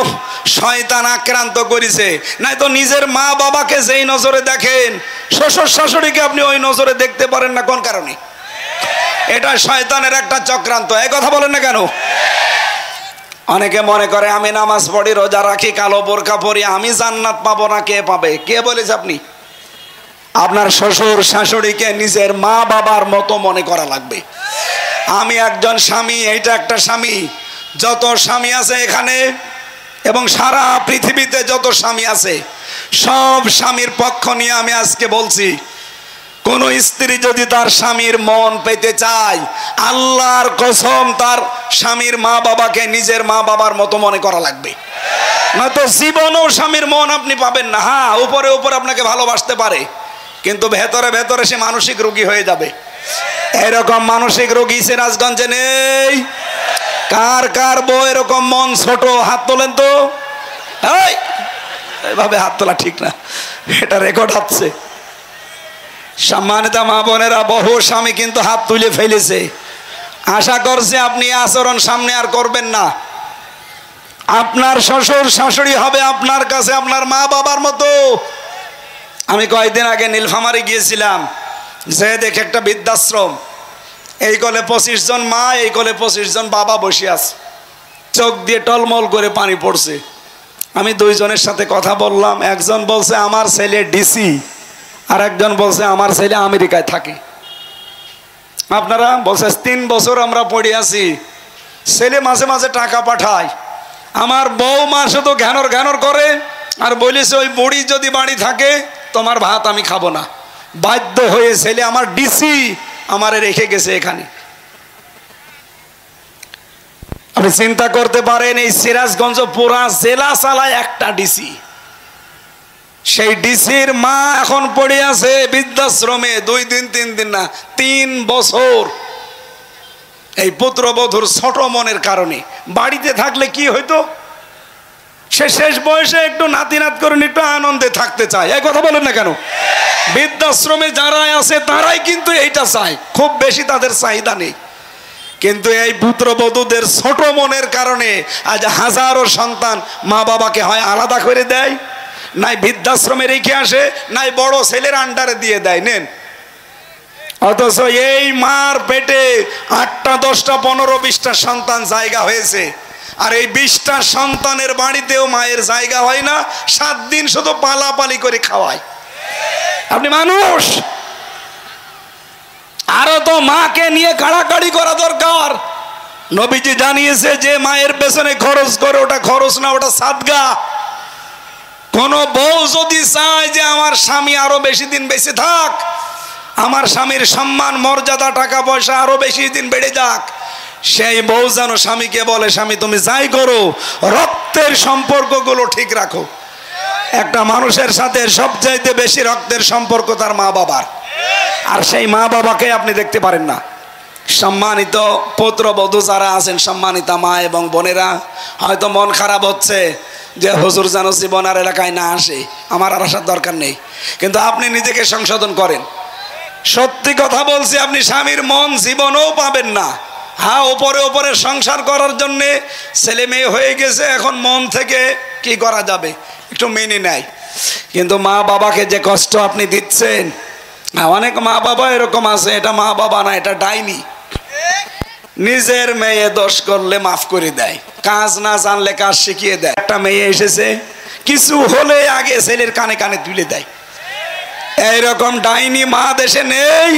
শয়তান আক্রান্ত করেছে? নাই তো নিজের মা বাবাকে যেই নজরে দেখেন, শ্বশুর শাশুড়িকে আপনি ওই নজরে দেখতে পারেন না। কোন কারণে? এটা শয়তানের একটা চক্রান্ত। এই কথা বলেন না কেন? অনেকে মনে করে আমি নামাজ পড়ি, রোজা রাখি, কালো বোরকা পরি, আমি জান্নাত পাবো না। কে পাবে? কে বলেছে আপনি? আপনার শ্বশুর শাশুড়িকে নিজের মা বাবার মতো মনে করা লাগবে। আমি একজন স্বামী, এইটা একটা স্বামী। যত স্বামী আছে এখানে এবং সারা পৃথিবীতে যত স্বামী আছে, সব স্বামীর পক্ষ নিয়ে আমি আজকে বলছি, কোন স্ত্রী যদি তার স্বামীর মন পেতে চায়, আল্লাহর কসম তার স্বামীর মা বাবাকে নিজের মা বাবার মতো মনে করা লাগবে। নয়তো জীবনেও স্বামীর মন আপনি পাবেন না। হ্যাঁ, উপরে উপরে আপনাকে ভালোবাসতে পারে, কিন্তু ভেতরে ভেতরে সে মানসিক রোগী হয়ে যাবে। এরকম মানসিক রোগী সিরাজগঞ্জে নেই? কার কার বউ এরকম মন ছোট? হাত তোলেন তো। এইভাবে হাত তোলা ঠিক না, এটা রেকর্ড হচ্ছে। সম্মানিত মা বোনেরা, বহু স্বামী কিন্তু হাত তুলে ফেলেছে। আশা করছে আপনি আচরণ সামনে আর করবেন না। আপনার শ্বশুর শাশুড়ি হবে আপনার কাছে আপনার মা বাবার মতো। আমি কয়েকদিন আগে নীলফামারী গিয়েছিলাম, যে দেখে একটা বৃদ্ধাশ্রম। এই কোলে 25 জন মা, এই কোলে 25 জন বাবা বসে আছে, চোখ দিয়ে টলমল করে পানি পড়ছে। আমি দুইজনের সাথে কথা বললাম। একজন বলছে আমার ছেলে ডিসি, আর একজন বলছে আমার ছেলে আমেরিকায় থাকে। আপনারা বলছে 3 বছর আমরা পড়ে আছি, ছেলে মাঝে মাঝে টাকা পাঠায়, আমার বউ মা শুধু ঘ্যানর ঘ্যানর করে আর বলেছে ওই বুড়ি যদি বাড়ি থাকে তোমার ভাত আমি খাবো না। বাধ্য হয়ে ছেলে আমার ডিসি আমারে রেখে গেছে এখানে। আপনি চিন্তা করতে পারেন, এই সিরাজগঞ্জ পুরা জেলা চালায় একটা ডিসি। সেই ডিসির মা এখন পড়ে আছে বৃদ্ধাশ্রমে 2 দিন 3 দিন না 3 বছর। এই পুত্রবধূর ছোট মনের কারণে। বাড়িতে থাকলে কি হইতো? সে শেষ বয়সে একটু নাতি নাত করে একটু আনন্দে থাকতে চায়। এই কথা বলেন না কেন? বৃদ্ধাশ্রমে যারা আছে তারাই কিন্তু এইটা চায়, খুব বেশি তাদের চাহিদা নেই। কিন্তু এই পুত্রবধূদের ছোট মনের কারণে আজ হাজারো সন্তান মা বাবাকে হয় আলাদা করে দেয়, নাই বৃদ্ধাশ্রমে রেখে আসে, নাই বড় ছেলের আন্ডারে দিয়ে দেয় নেন। অথচ এই মার পেটে 8টা 10টা 15 20টা সন্তান জায়গা হয়েছে, আর এই 20টা সন্তানের বাড়িতেও মায়ের জায়গা হয় না। 7 দিন শুধু পালাপালি করে খাওয়ায়। আপনি মানুষ, আরো তো মাকে নিয়ে কাড়াকাড়ি করা দরকার। নবীজি জানিয়েছে যে মায়ের পেছনে খরচ করে ওটা খরচ না, ওটা সাদগা। কোন বউ যদি চায় যে আমার স্বামী আরো বেশি দিন বেঁচে থাক, আমার স্বামীর সম্মান মর্যাদা টাকা পয়সা আরো বেশি দিন বেড়ে যাক, সেই বউ যেন স্বামীকে বলে স্বামী তুমি যাই করো রক্তের সম্পর্কগুলো ঠিক রাখো। একটা মানুষের সাথে সবচাইতে বেশি রক্তের সম্পর্ক তার মা বাবার, আর সেই মা বাবাকে আপনি দেখতে পারেন না। সম্মানিত পুত্রবধূ যারা আছেন, সম্মানিতা মা এবং বোনেরা, হয়তো মন খারাপ হচ্ছে যে হুজুর যেন জীবন আর এলাকায় না আসে, আমার আর আসার দরকার নেই। কিন্তু আপনি নিজেকে সংশোধন করেন। সত্যি কথা বলছি, আপনি স্বামীর মন জীবনেও পাবেন না। হ্যাঁ, উপরে উপরে সংসার করার জন্যে ছেলে মেয়ে হয়ে গেছে, এখন মন থেকে কি করা যাবে একটু মেনে নেয়। কিন্তু মা বাবাকে যে কষ্ট আপনি দিচ্ছেন, অনেক মা বাবা এরকম আছে, এটা মা বাবা না, এটা ডাইনি। নিজের মেয়ে দোষ করলে মাফ করে দেয়, কাজ না জানলে কাজ শিখিয়ে দেয়। একটা মেয়ে এসেছে, কিছু হলে আগে ছেলের কানে কানে তুলে দেয়। এইরকম ডাইনি মা দেশে নেই?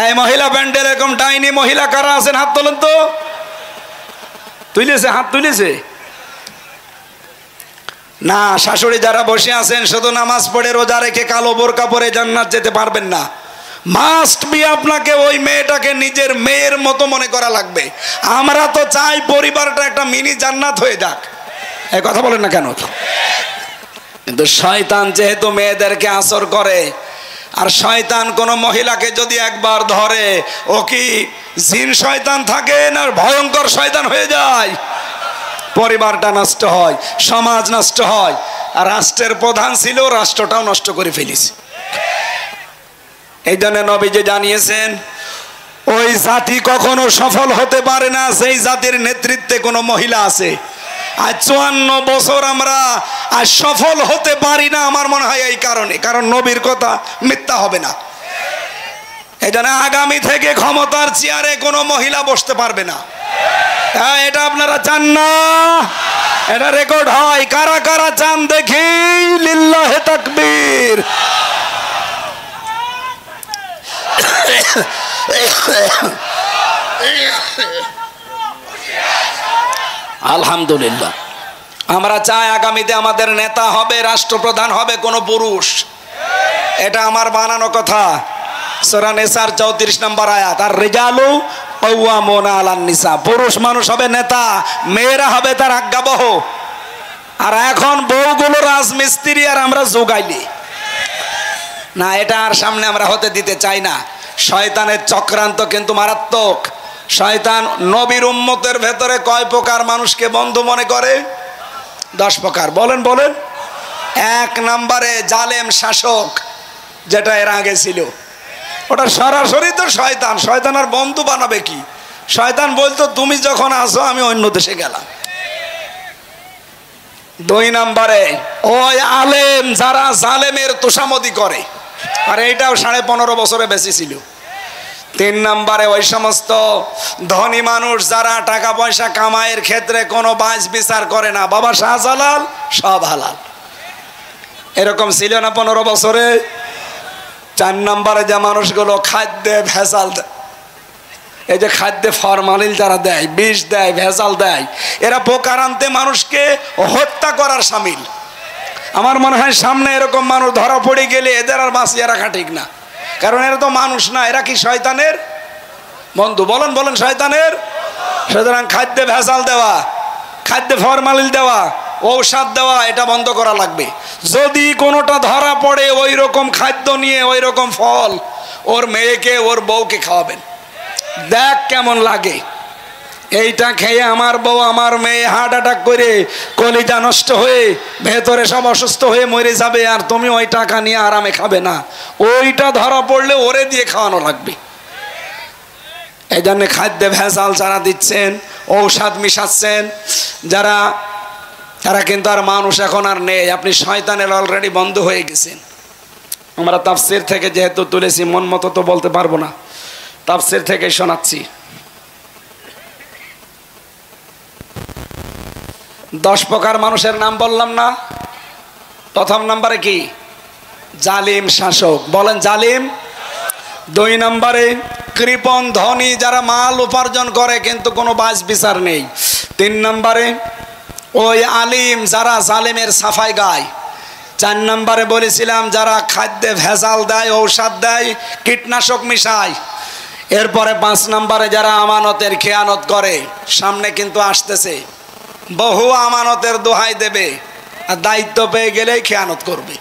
এই মহিলা ব্যান্ডের এরকম ডাইনি মহিলা কারা আছেন? হাত তোলেন তো। তুলেছে? হাত তুলেছে না? শাশুড়ি যারা বসে আছেন, শুধু নামাজ পড়ে রোজা রেখে কালো বোরকা পরে জান্নাত যেতে পারবেন না। মাস্ট বি আপনাকে ওই মেয়েটাকে নিজের মেয়ের মতো মনে করা লাগবে। আমরা তো চাই পরিবারটা একটা মিনি জান্নাত হয়ে যাক। এই কথা বলেন না কেন? কিন্তু শয়তান যেহেতু মেয়েদেরকে আসর করে, আর শয়তান কোন মহিলাকে যদি একবার ধরে, ও কি জিন শয়তান থাকে না ভয়ঙ্কর শয়তান হয়ে যায়? পরিবারটা নষ্ট হয়, সমাজ নষ্ট হয়, আর রাষ্ট্রের প্রধান ছিল, রাষ্ট্রটাও নষ্ট করে ফেলেছে। এই জন্য নবীজি জানিয়েছেন, ওই জাতি কখনো সফল হতে পারে না সেই জাতির নেতৃত্বে কোনো মহিলা আছে। আজ 54 বছর আমরা আজ সফল হতে পারি না, আমার মনে হয় এই কারণে, কারণ নবীর কথা মিথ্যা হবে না। এই জন্য আগামী থেকে ক্ষমতার চেয়ারে কোনো মহিলা বসতে পারবে না। হ্যাঁ, এটা আপনারা চান না? এটা রেকর্ড হয়। কারা কারা চান দেখি? লিল্লাহে তাকবীর। আলহামদুলিল্লাহ। আমরা চাই আগামীতে আমাদের নেতা হবে, রাষ্ট্রপ্রধান হবে কোনো পুরুষ। এটা আমার বানানো কথা। সূরা নিসার 34 নম্বর আয়াত, আর রিজালু কাওয়ামুনা আলান নিসা। পুরুষ মানুষ হবে নেতা, মেয়েরা হবে তার আজ্ঞাবহ। আর এখন বউগুলো রাজমিস্ত্রি আর আমরা যোগাইলি না। এটা আর সামনে আমরা হতে দিতে চাই না। শয়তানের চক্রান্ত কিন্তু মারাত্মক। শয়তান নবীর উম্মতের ভেতরে কয় প্রকার মানুষকে বন্ধু মনে করে? 10 প্রকার। বলেন বলেন। 1 নম্বরে জালেম শাসক, যেটা এর আগে ছিল। ওটা সরাসরি তো শয়তান। শয়তান আর বন্ধু বানাবে কি? শয়তান বলতো তুমি যখন আসো আমি অন্য দেশে গেলাম। 2 নম্বরে ওই আলেম যারা জালেমের তোষামদি করে, আর এইটাও 15.5 বছরে বেশি ছিল। 3 নম্বরে ওই সমস্ত ধনী মানুষ যারা টাকা পয়সা কামাইয়ের ক্ষেত্রে কোনো বাছ বিচার করে না। বাবা শাহজালাল সব হালাল, এরকম ছিল না 15 বছরে। 4 নম্বরে যে মানুষগুলো খাদ্যে ভেজাল দেয়, এই যে খাদ্যে ফরমালিন যারা দেয়, বিষ দেয়, ভেজাল দেয়, এরা প্রকারান্তে মানুষকে হত্যা করার শামিল। আমার মনে হয় সামনে এরকম মানুষ ধরা পড়ে গেলে এদের আর বাঁচিয়ে রাখা ঠিক না। কারণ এরা তো মানুষ না, এরা কি শয়তানের বন্ধু? বলেন বলেন, শয়তানের। সুতরাং খাদ্যে ভেজাল দেওয়া, খাদ্যে ফরমালিন দেওয়া, ঔষধ দেওয়া, এটা বন্ধ করা লাগবে। যদি কোনোটা ধরা পড়ে ওই রকম খাদ্য নিয়ে, ওই রকম ফল, ওর মেয়েকে ওর বউকে খাওয়াবেন। দেখ কেমন লাগে। এইটা খেয়ে আমার বউ আমার মেয়ে হার্ট অ্যাটাক করে কলিজা নষ্ট হয়ে ভেতরে সব অসুস্থ হয়ে মরে যাবে, আর তুমি ওই টাকা নিয়ে আরামে খাবে না। ওইটা ধরা পড়লে ওরে দিয়ে খাওয়ানো লাগবে। এই জন্য খাদ্যে ভেজাল যারা দিচ্ছেন, ঔষধ মিশাচ্ছেন যারা, তারা কিন্তু আর মানুষ এখন আর নেই। আপনি শয়তানের অলরেডি বন্ধ হয়ে গেছেন। আমরা তাফসীর থেকে যেহেতু তুলেছি, মন মতো তো বলতে পারবো না, তাফসীর থেকে শোনাচ্ছি। 10 প্রকার মানুষের নাম বললাম না? প্রথম নম্বরে কি? জালিম শাসক। বলেন জালিম। 2 নম্বরে কৃপণ ধনী, যারা মাল উপার্জন করে কিন্তু কোনো বাছ বিচার নেই। 3 নম্বরে ওই আলিম যারা জালিমের সাফাই গায়। 4 নম্বরে বলেছিলাম যারা খাদ্যে ভেজাল দেয়, ঔষধ দেয়, কীটনাশক মিশায়। এরপরে 5 নম্বরে যারা আমানতের খেয়ানত করে। সামনে কিন্তু আসতেছে, বহু আমানতের দোহাই দেবে আর দায়িত্ব পেয়ে গেলেই খেয়ানত করবে।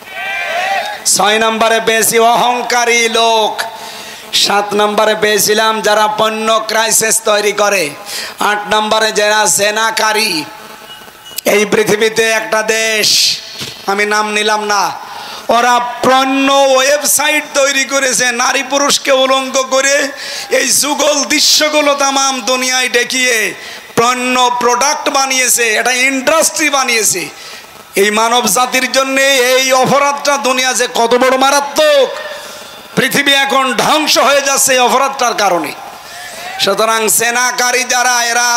6 নম্বরে পেয়েছি অহংকারী লোক। 7 নম্বরে পেয়েছিলাম যারা পণ্য ক্রাইসিস তৈরি করে। 8 নম্বরে যারা জেনাকারী। এই পৃথিবীতে একটা দেশ, আমি নাম নিলাম না, ওরা পণ্য ওয়েবসাইট তৈরি করেছে নারী পুরুষকে উলঙ্গ করে। এই যুগল দৃশ্যগুলো তামাম দুনিয়ায় দেখিয়ে পণ্য প্রোডাক্ট বানিয়েছে, এটা ইন্ডাস্ট্রি বানিয়েছে। এই মানব জাতির জন্য এই অপরাধটা দুনিয়া যে কত বড় মারাত্মক। পৃথিবী এখন ধ্বংস হয়ে যাচ্ছে এই অপরাধটার কারণে। সুতরাং সেনাকারী যারা, এরা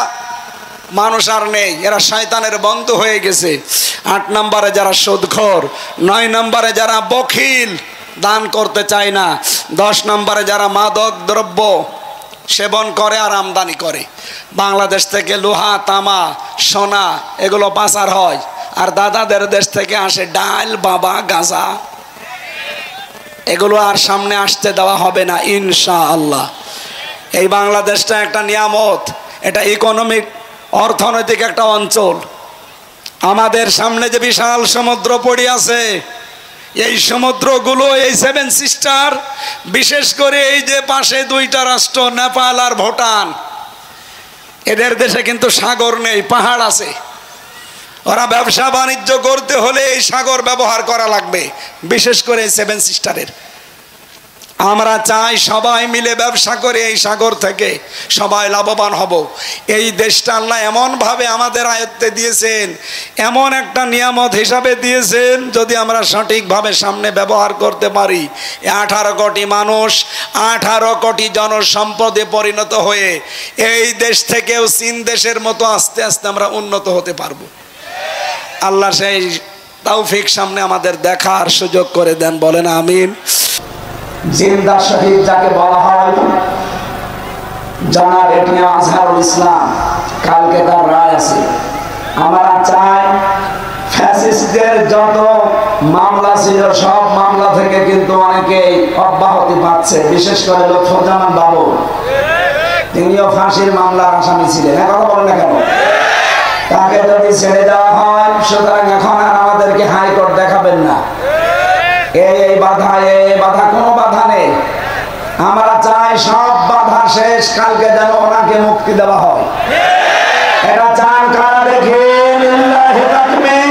মানুষ আর নেই, এরা শয়তানের বন্ধু হয়ে গেছে। 8 নম্বরে যারা সুদখোর। 9 নম্বরে যারা বখিল, দান করতে চায় না। 10 নম্বরে যারা মাদক দ্রব্য সেবন করে আর আমদানি করে। বাংলাদেশ থেকে লোহা, তামা, সোনা এগুলো পাচার হয়, আর দাদাদের দেশ থেকে আসে ডাল, বাবা, গাঁজা। এগুলো আর সামনে আসতে দেওয়া হবে না ইনশাআল্লাহ। এই বাংলাদেশটা একটা নিয়ামত, এটা ইকোনমিক অর্থনৈতিক একটা অঞ্চল। আমাদের সামনে যে বিশাল সমুদ্র পড়ে আছে, এই সমুদ্রগুলো, এই 7 সিস্টার, বিশেষ করে এই যে পাশে 2টা রাষ্ট্র নেপাল আর ভুটান, এদের দেশে কিন্তু সাগর নেই, পাহাড় আছে। ওরা ব্যবসা বাণিজ্য করতে হলে এই সাগর ব্যবহার করা লাগবে, বিশেষ করে 7 সিস্টারের। আমরা চাই সবাই মিলে ব্যবসা করে এই সাগর থেকে সবাই লাভবান হব। এই দেশটা আল্লাহ এমনভাবে আমাদের আয়ত্তে দিয়েছেন, এমন একটা নিয়ামত হিসাবে দিয়েছেন, যদি আমরা সঠিকভাবে সামনে ব্যবহার করতে পারি, 18 কোটি মানুষ 18 কোটি জনসম্পদে পরিণত হয়ে এই দেশ থেকেও চীন দেশের মতো আস্তে আস্তে আমরা উন্নত হতে পারবো। আল্লাহ সেই তৌফিক সামনে আমাদের দেখার সুযোগ করে দেন, বলেন আমিন। জিন্দা শহীদ যাকে বলা হয় জনাব এটিএম আজহারুল ইসলাম, কালকে তার রায় আছে। আমরা চাই ফ্যাসিস্টদের যত মামলা ছিল সব মামলা থেকে কিন্তু অনেকেই অব্যাহতি পাচ্ছে, বিশেষ করে লুৎফুজ্জামান বাবু, তিনিও ফাঁসির মামলার আসামি ছিলেন। কথা বলেন না কেন? তাকে যদি ছেড়ে দেওয়া হয়, সুতরাং এখন আর আমাদেরকে হাইকোর্ট দেখাবেন না, এই বাধা এই বাধা, কোনো বাধা নেই। আমরা চাই সব বাধা শেষ, কালকে যেন ওনাকে মুক্তি দেওয়া হয়। এটা চান কারা? দেখেন লিল্লাহি তাকবীর।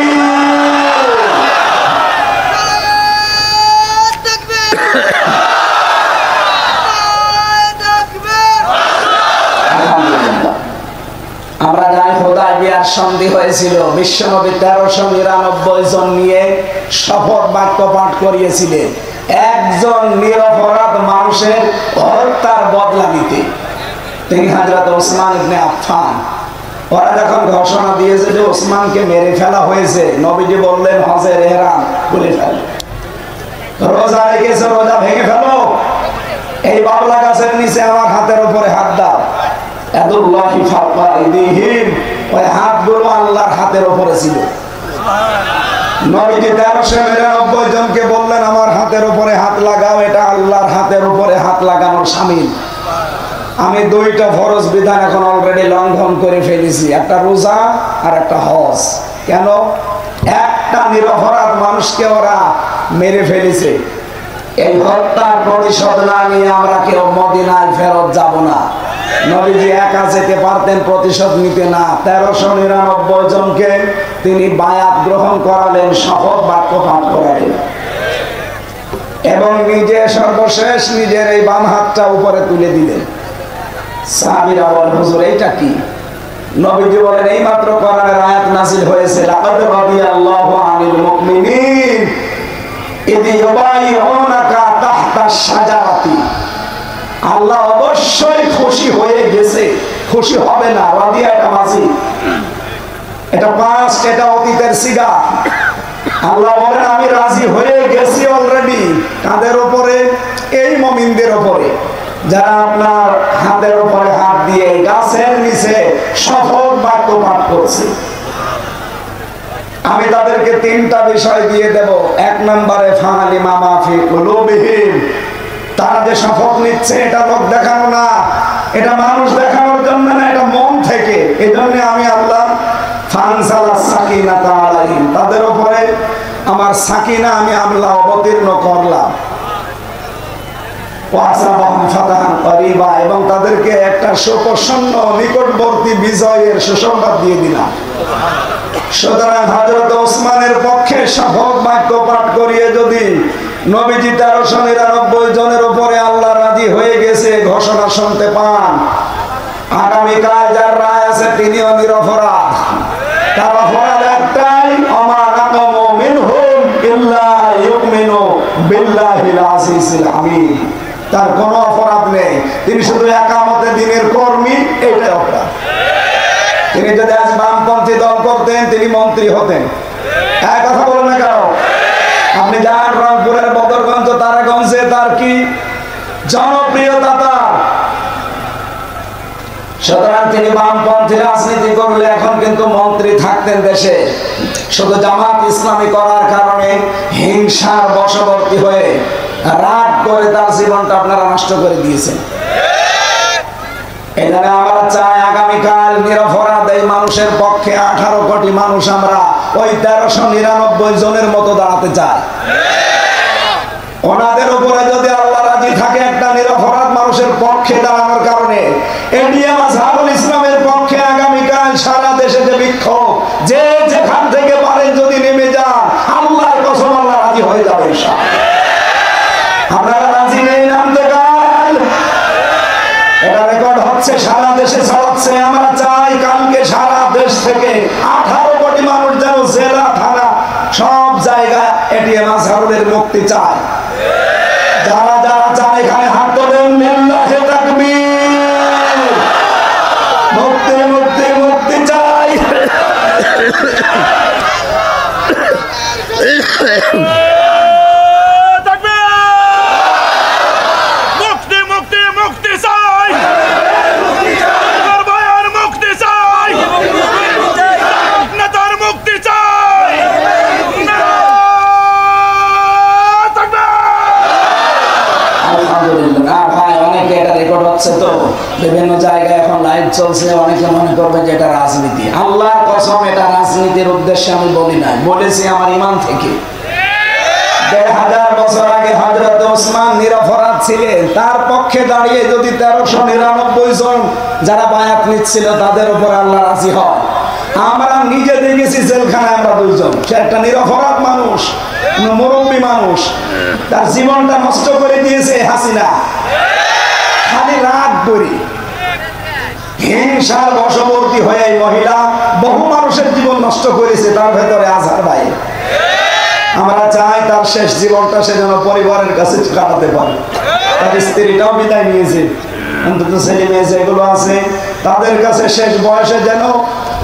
আমরা জানি হুদায়বিয়ার সন্ধি হয়েছিল, বিশ্বনবী 1399 জন নিয়ে শপথ বাক্য পাঠ করিয়েছিলেন একজন নিরপরাধ মানুষের হত্যার বদলা নিতে। তিনি হযরত ওসমান ইবনে আফফান। ওরা যখন ঘোষণা দিয়েছে যে ওসমানকে মেরে ফেলা হয়েছে, নবীজি বললেন হজের ইহরাম খুলে ফেলো, রোজা রেখেছে রোজা ভেঙে ফেলো, এই বাবলা গাছের নিচে আমার হাতের উপরে হাত দাও। ইয়াদুল্লাহি ফাওকা আইদিহিম, ওই হাতগুলো আল্লাহর হাতের উপরে ছিল। নবীজি 1399 জনকে বললেন আমার হাতের উপরে হাত লাগাও, এটা আল্লাহর হাতের উপরে হাত লাগানোর শামিল। আমি দুইটা ফরজ বিধান এখন অলরেডি লঙ্ঘন করে ফেলেছি, একটা রোজা আর একটা হজ। কেন? একটা নিরপরাধ মানুষকে ওরা মেরে ফেলেছে, এই হত্যার প্রতিশোধ না নিয়ে আমরা কেউ মদিনায় ফেরত যাব না। নবীজি একা যেতে পারতেন, প্রতিশোধ নিতে না। 1399 জনকে তিনি বায়াত গ্রহণ করালেন, শপথ বাক্য পাঠ করালেন এবং নিজে সর্বশেষ নিজের এই বাম হাতটা উপরে তুলে দিলেন। সাহাবীরা বলেন হুজুর এইটা কি? নবীজি বলেন এইমাত্র কোরআনের আয়াত নাযিল হয়েছে, লাকাদ রাদিয়াল্লাহু আনিল মুমিনিন ইয ইউবাইউনাকা তাহতা শাজারাতি। আল্লাহ অবশ্যই খুশি হয়ে গেছে, খুশি হবে না। রাদিয়া এটা মাঝি, এটা পাস্ট, এটা অতীতের সিগা। আল্লাহ বলেন আমি রাজি হয়ে গেছি অলরেডি। কাদের উপরে? এই মুমিনদের উপরে যারা আপনার হাতের উপরে হাত দিয়ে গাছের নিচে শপথ বাক্য পাঠ করছে। আমি তাদেরকে 3টা বিষয় দিয়ে দেব। 1 নম্বরে ফালিমা মাফি কুলুবিহিম, তারা যে শপথ নিচ্ছে এটা লোক দেখানো না, এটা মানুষ দেখানোর জন্য না, এটা মন থেকে। এই জন্য আমি আল্লাহ ফানসালাস সাকিনাতা আলাইহিম, তাদের উপরে আমার সাকিনা আমি আল্লাহ অবতীর্ণ করলাম। এবং তাদেরকে একটা সুপ্রসন্ন নিকটবর্তী বিজয়ের সুসংবাদ দিয়ে দিলাম। সুতরাং হযরত ওসমানের পক্ষে শপথ বাক্য পাঠ করিয়ে যদি নবীজি 1399 জনের উপরে আল্লাহ রাজি হয়ে গেছে ঘোষণা শুনতে পান, আগামীকাল যার রায় আছে তিনিও নিরপরাধ। তার অপরাধ একটাই, ওমা নাকামু মিনহুম ইল্লা ইউমিনু বিল্লাহিল আজিজিল হামিদ। তার কোনো অপরাধ নেই, তিনি শুধু একামতে দিনের কর্মী, এইটাই অপরাধ। তিনি যদি আজ বামপন্থী দল করতেন তিনি মন্ত্রী হতেন। এক কথা বলেন না কেন? আপনি যান রংপুরের বদরগঞ্জ, তারাগঞ্জে তার কি জনপ্রিয়তা তার। সুতরাং তিনি বামপন্থী রাজনীতি করলে এখন কিন্তু মন্ত্রী থাকতেন দেশে। শুধু জামাত ইসলামী করার কারণে হিংসার বশবর্তী হয়ে রাগ করে তার জীবনটা আপনারা নষ্ট করে দিয়েছেন। এখানে আমরা চাই আগামীকাল নিরপরাধ এই মানুষের পক্ষে 18 কোটি মানুষ আমরা ওই 1399 জনের মতো দাঁড়াতে চাই। ওনাদের উপরে যদি আল্লাহ রাজি থাকে একটা নিরপরাধ মানুষের পক্ষে দাঁড়ানোর কারণে, এটিএম আজহারুল ইসলামের পক্ষে আগামীকাল সারা দেশে যে বিক্ষোভ, যে যেখান থেকে পারেন যদি নেমে যান, আল্লাহর কসম আল্লাহ রাজি হয়ে যাবে। আপনারা রাজি নেই না? এটিএম আজহারুলের মুক্তি চায়। যারা যারা চায় এখানে হাত তোলেন, লিল্লাহি তাকবীর। মুক্তি মুক্তি মুক্তি চাই। মুক্তি মুক্তি মুক্তি চাই, ভাইয়ের মুক্তি চাই, নেতার মুক্তি চাই। আলহামদুলিল্লাহ। ভাই অনেকে এটা রেকর্ড হচ্ছে, তো বিভিন্ন জায়গায় এখন লাইভ চলছে, অনেকে মনে করবে যে এটা রাজনীতি। আল্লাহর কসম, এটা রাজনীতির উদ্দেশ্যে আমি বলি নাই, বলেছি আমার ঈমান থেকে। ১,৫০০ বছর আগে হযরত ওসমান নিরপরাধ ছিলেন, তার পক্ষে দাঁড়িয়ে যদি ১৩৯৯ জন যারা বায়াত নিচ্ছিল তাদের উপর আল্লাহ রাজি হয়। আমরা নিজে দেখেছি জেলখানায় আমরা ২ জন। সে একটা নিরপরাধ মানুষ, মুরব্বী মানুষ, তার জীবনটা নষ্ট করে দিয়েছে হাসিনা। খালি রাগ করি হিংসার বশবর্তী হয়ে এই মহিলা বহু মানুষের জীবন নষ্ট করেছে, তার ভেতরে আজহার ভাই। আমরা চাই তার শেষ জীবনটা সে যেন পরিবারের কাছে কাটাতে পারে। তার স্ত্রীটাও বিদায় নিয়েছে, অন্তত ছেলে মেয়ে যেগুলো আছে তাদের কাছে শেষ বয়সে যেন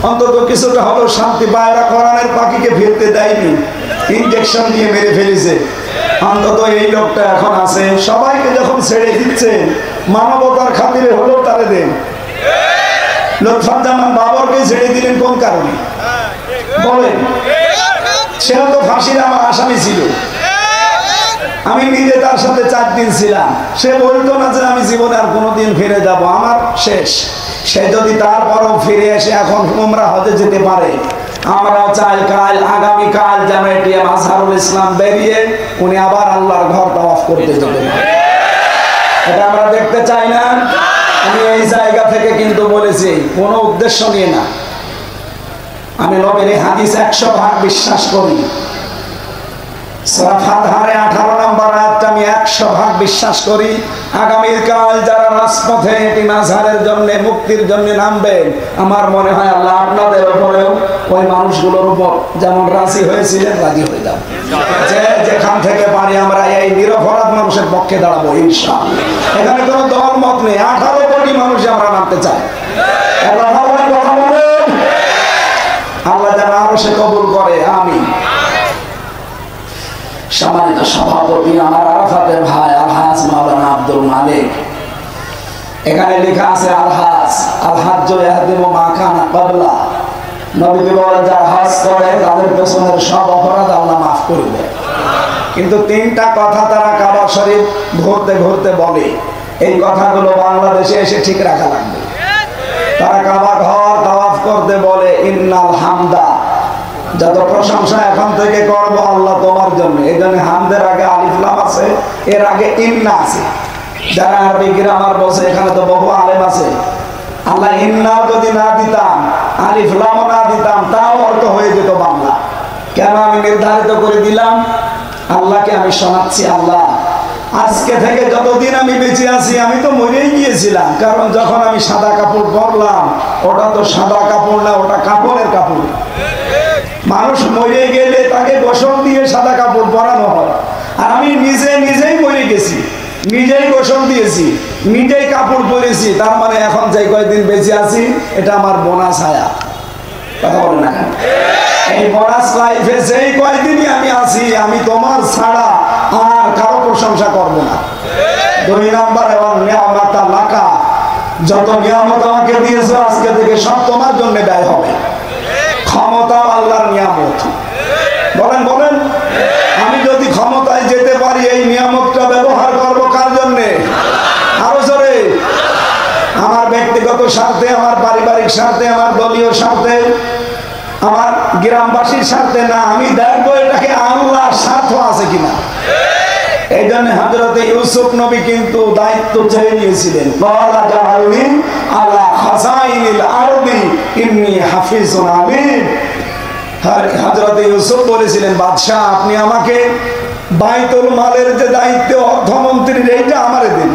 অন্তত কিছুটা হলেও শান্তি পায়। ওরা কোরআনের পাখিকে ফিরতে দেয়নি, ইনজেকশন দিয়ে মেরে ফেলেছে। অন্তত এই লোকটা এখন আছে, সবাইকে যখন ছেড়ে দিচ্ছে মানবতার খাতিরে হলেও তারে দেন। লুৎফুজ্জামান বাবরকে ছেড়ে দিলেন কোন কারণে বলেন? সেও তো ফাঁসির আমার আসামি ছিল। আমি নিজে তার সাথে 4 দিন ছিলাম। সে বলতো না যে আমি জীবনে আর কোনোদিন ফিরে যাব, আমার শেষ। সে যদি তারপরও ফিরে এসে এখন উমরা হজে যেতে পারে, আমরাও চাই কাল আগামীকাল যেন এটিএম আজহারুল ইসলাম বেরিয়ে উনি আবার আল্লাহর ঘর তাওয়াফ করতে যাবেন। এটা আমরা দেখতে চাই না। আমি এই জায়গা থেকে কিন্তু বলেছি, কোনো উদ্দেশ্য নিয়ে না। আমি নবীর হাদিস 100% বিশ্বাস করি। সূরা ফাতহার 18 নম্বর আয়াতটা আমি 100% বিশ্বাস করি। আগামীকাল যারা রাজপথে এটি মাঝহারের জন্য মুক্তির জন্য নামবেন, আমার মনে হয় আল্লাহ আপনাদের উপরেও ওই মানুষগুলোর উপর যেমন রাজি হয়েছিলেন রাজি হয়ে যান। যে যেখান থেকে পারি আমরা এই নিরপরাধ মানুষের পক্ষে দাঁড়াবো ইনশাআল্লাহ। এখানে কোনো দল মত নেই, 18 কোটি মানুষ আমরা নামতে চাই। আল্লাহ যেন আরো সে কবুল করে, আমিন। সম্মানিত সভাপতি আমার আরাফাতের ভাই আলহাজ মাওলানা আব্দুল মালিক, এখানে লেখা আছে আলহাজ আলহাজ ইয়াহদিমু মা কানা ক্বাবলা। নবীজি বলেন যারা হজ করে তাদের পেছনের সব অপরাধ আল্লাহ মাফ করে দেয়। কিন্তু 3টা কথা তারা কাবা শরীফ ঘুরতে ঘুরতে বলে, এই কথাগুলো বাংলাদেশে এসে ঠিক রাখা লাগবে। তারা কাবা ঘর তাওয়াফ করতে বলে ইন্নাল হামদা, যত প্রশংসা এখন থেকে করব আল্লাহ তোমার জন্য। এই জন্য হামদের আগে আলিফ লাম আছে, এর আগে ইন্না আছে। যারা আরবি গ্রামার বসে এখানে তো বহু আলেম আছে। আল্লাহ ইন্না যদি না দিতাম, আলিফ লামও না দিতাম, তাও অর্থ হয়ে যেত বাংলা। কেন আমি নির্ধারিত করে দিলাম? আল্লাহকে আমি শোনাচ্ছি, আল্লাহ আজকে থেকে যতদিন আমি বেঁচে আছি, আমি তো মরেই গিয়েছিলাম। কারণ যখন আমি সাদা কাপড় পরলাম, ওটা তো সাদা কাপড় না, ওটা কাপড়ের কাপড়। মানুষ মরে গেলে তাকে গোসল দিয়ে সাদা কাপড় পরানো হয়, আর আমি নিজেই মরে গেছি, নিজেই গোসল দিয়েছি, নিজেই কাপড় পরেছি। তার মানে এখন যে কয়দিন বেঁচে আছি এটা আমার বোনাস হায়া। কথা বলে না? এই বোনাস লাইফে যেই কয়দিনই আমি আছি, আমি তোমার ছাড়া আর কারো প্রশংসা করব না। 2 নাম্বার, এবং নিয়ামতা লাকা, যত নিয়ামত আমাকে দিয়েছো আজকে থেকে সব তোমার জন্য ব্যয় হবে। ক্ষমতাও আল্লাহর নিয়ামত। বলেন বলেন, আমি যদি ক্ষমতায় যেতে পারি এই নিয়ামতটা ব্যবহার করবো কার জন্যে? আরো জোরে। আমার ব্যক্তিগত স্বার্থে, আমার পারিবারিক স্বার্থে, আমার দলীয় স্বার্থে, আমার গ্রামবাসীর স্বার্থে না। আমি দেখবো এটাকে আল্লাহর স্বার্থ আছে কিনা। এই জন্য হযরত ইউসুফ নবী কিন্তু দায়িত্ব চেয়ে নিয়েছিলেন। ক্বালা জাআলনি আলা খাযাইনিল আরদি ইন্নী হাফিজুন আলীম। হযরত ইউসুফ বলেছিলেন, বাদশাহ আপনি আমাকে বাইতুল মালের যে দায়িত্ব অর্থমন্ত্রীর, এইটা আমারে দিন,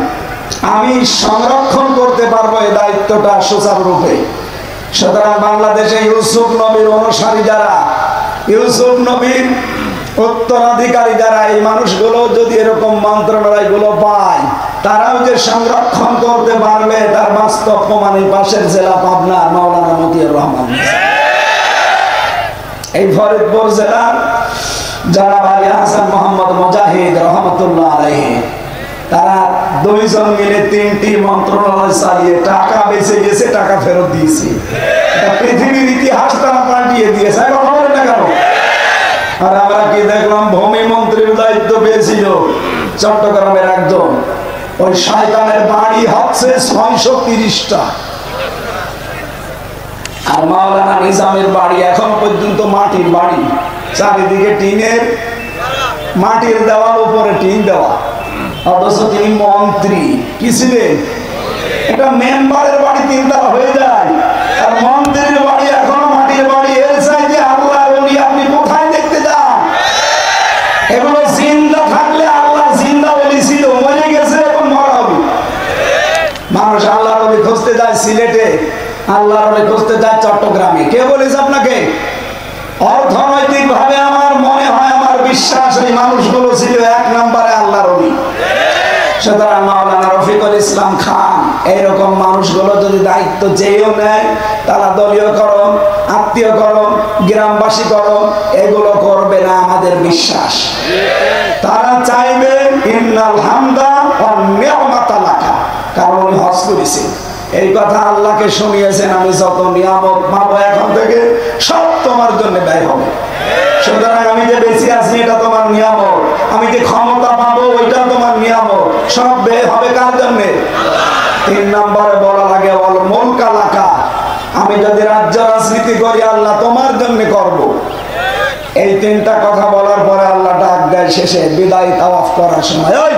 আমি সংরক্ষণ করতে পারবো এই দায়িত্বটা সুচারুরূপে। সুতরাং বাংলাদেশে ইউসুফ নবীর অনুসারী যারা, ইউসুফ নবীর উত্তরাধিকারী যারা এই মানুষগুলো যদি এরকম মন্ত্রণালয় গুলো পায়, তারাও যে সংরক্ষণ করতে পারবে তার বাস্তব প্রমাণ এই পাশের জেলা পাবনার মাওলানা মতিউর রহমান। এই ফরিদপুর জেলার যারা আলী হাসান মোহাম্মদ মুজাহিদ রহমতুল্লাহ আলাইহি, তারা দুইজন মিলে 3টি মন্ত্রণালয় চালিয়ে টাকা বেঁচে গেছে, টাকা ফেরত দিয়েছে। পৃথিবীর ইতিহাস তারা পাল্টিয়ে দিয়েছে। কথা বলেন না কেন? আর আমরা কি দেখলাম, ভূমি মন্ত্রীর দায়িত্ব পেয়েছিল চট্টগ্রামের একজন, ওই শয়তানের বাড়ি হচ্ছে 630টা, আর মাওলানা নিজামের বাড়ি এখন পর্যন্ত মাটির বাড়ি, চারিদিকে টিনের, মাটির দেওয়াল, উপরে টিন দেওয়া, অথচ তিনি মন্ত্রী। কি ছিলেন? এটা মেম্বারের বাড়ি 3 তলা হয়ে যায়, আর মন্ত্রীর বাড়ি এখনো মাটির বাড়ি। এর চাইতে আল্লাহর ওলি আপনি কোথায় দেখতে যান? এগুলো জিন্দা থাকলে আল্লাহ জিন্দা ওলি ছিল, মরে গেছে এখন মরা হবে। মানুষ আল্লাহর ওলি খুঁজতে যায় সিলেটে, আল্লাহর ওলি খুঁজতে যায় চট্টগ্রামে। কে বলেছে আপনাকে? অর্থনৈতিক ভাবে আমার মনে হয়, আমার বিশ্বাস, এই মানুষগুলো ছিল 1 নম্বরে আল্লাহর ওলি। সুতরাং মাওলানা রফিকুল ইসলাম খান এইরকম মানুষগুলো যদি দায়িত্ব চেয়েও নেয়, তারা দলীয়করণ, আত্মীয়করণ, গ্রামবাসীকরণ এগুলো করবে না, আমাদের বিশ্বাস। তারা চাইবে ইন্নাল হামদা ওয়ান নি'মাতা লাকা, কারণ উনি হজ করেছেন। এই কথা আল্লাহকে শুনিয়েছেন, আমি যত নিয়ামত পাবো এখন থেকে সব তোমার জন্য ব্যয় হবে। সুতরাং আমি যে বেঁচে আছি এটা তোমার নিয়ামত, আমি যে ক্ষমতা পাবো ওইটা তোমার নিয়ামত, সব ব্যয় হবে কার জন্য? 3 নম্বরে বলা লাগে ওয়াল মুলকা লাকা, আমি যদি রাজ্য রাজনীতি করি আল্লাহ তোমার জন্য করব। এই 3টা কথা বলার পরে আল্লাহ ডাক দেয় শেষে বিদায় তাওয়াফ করার সময়, ওই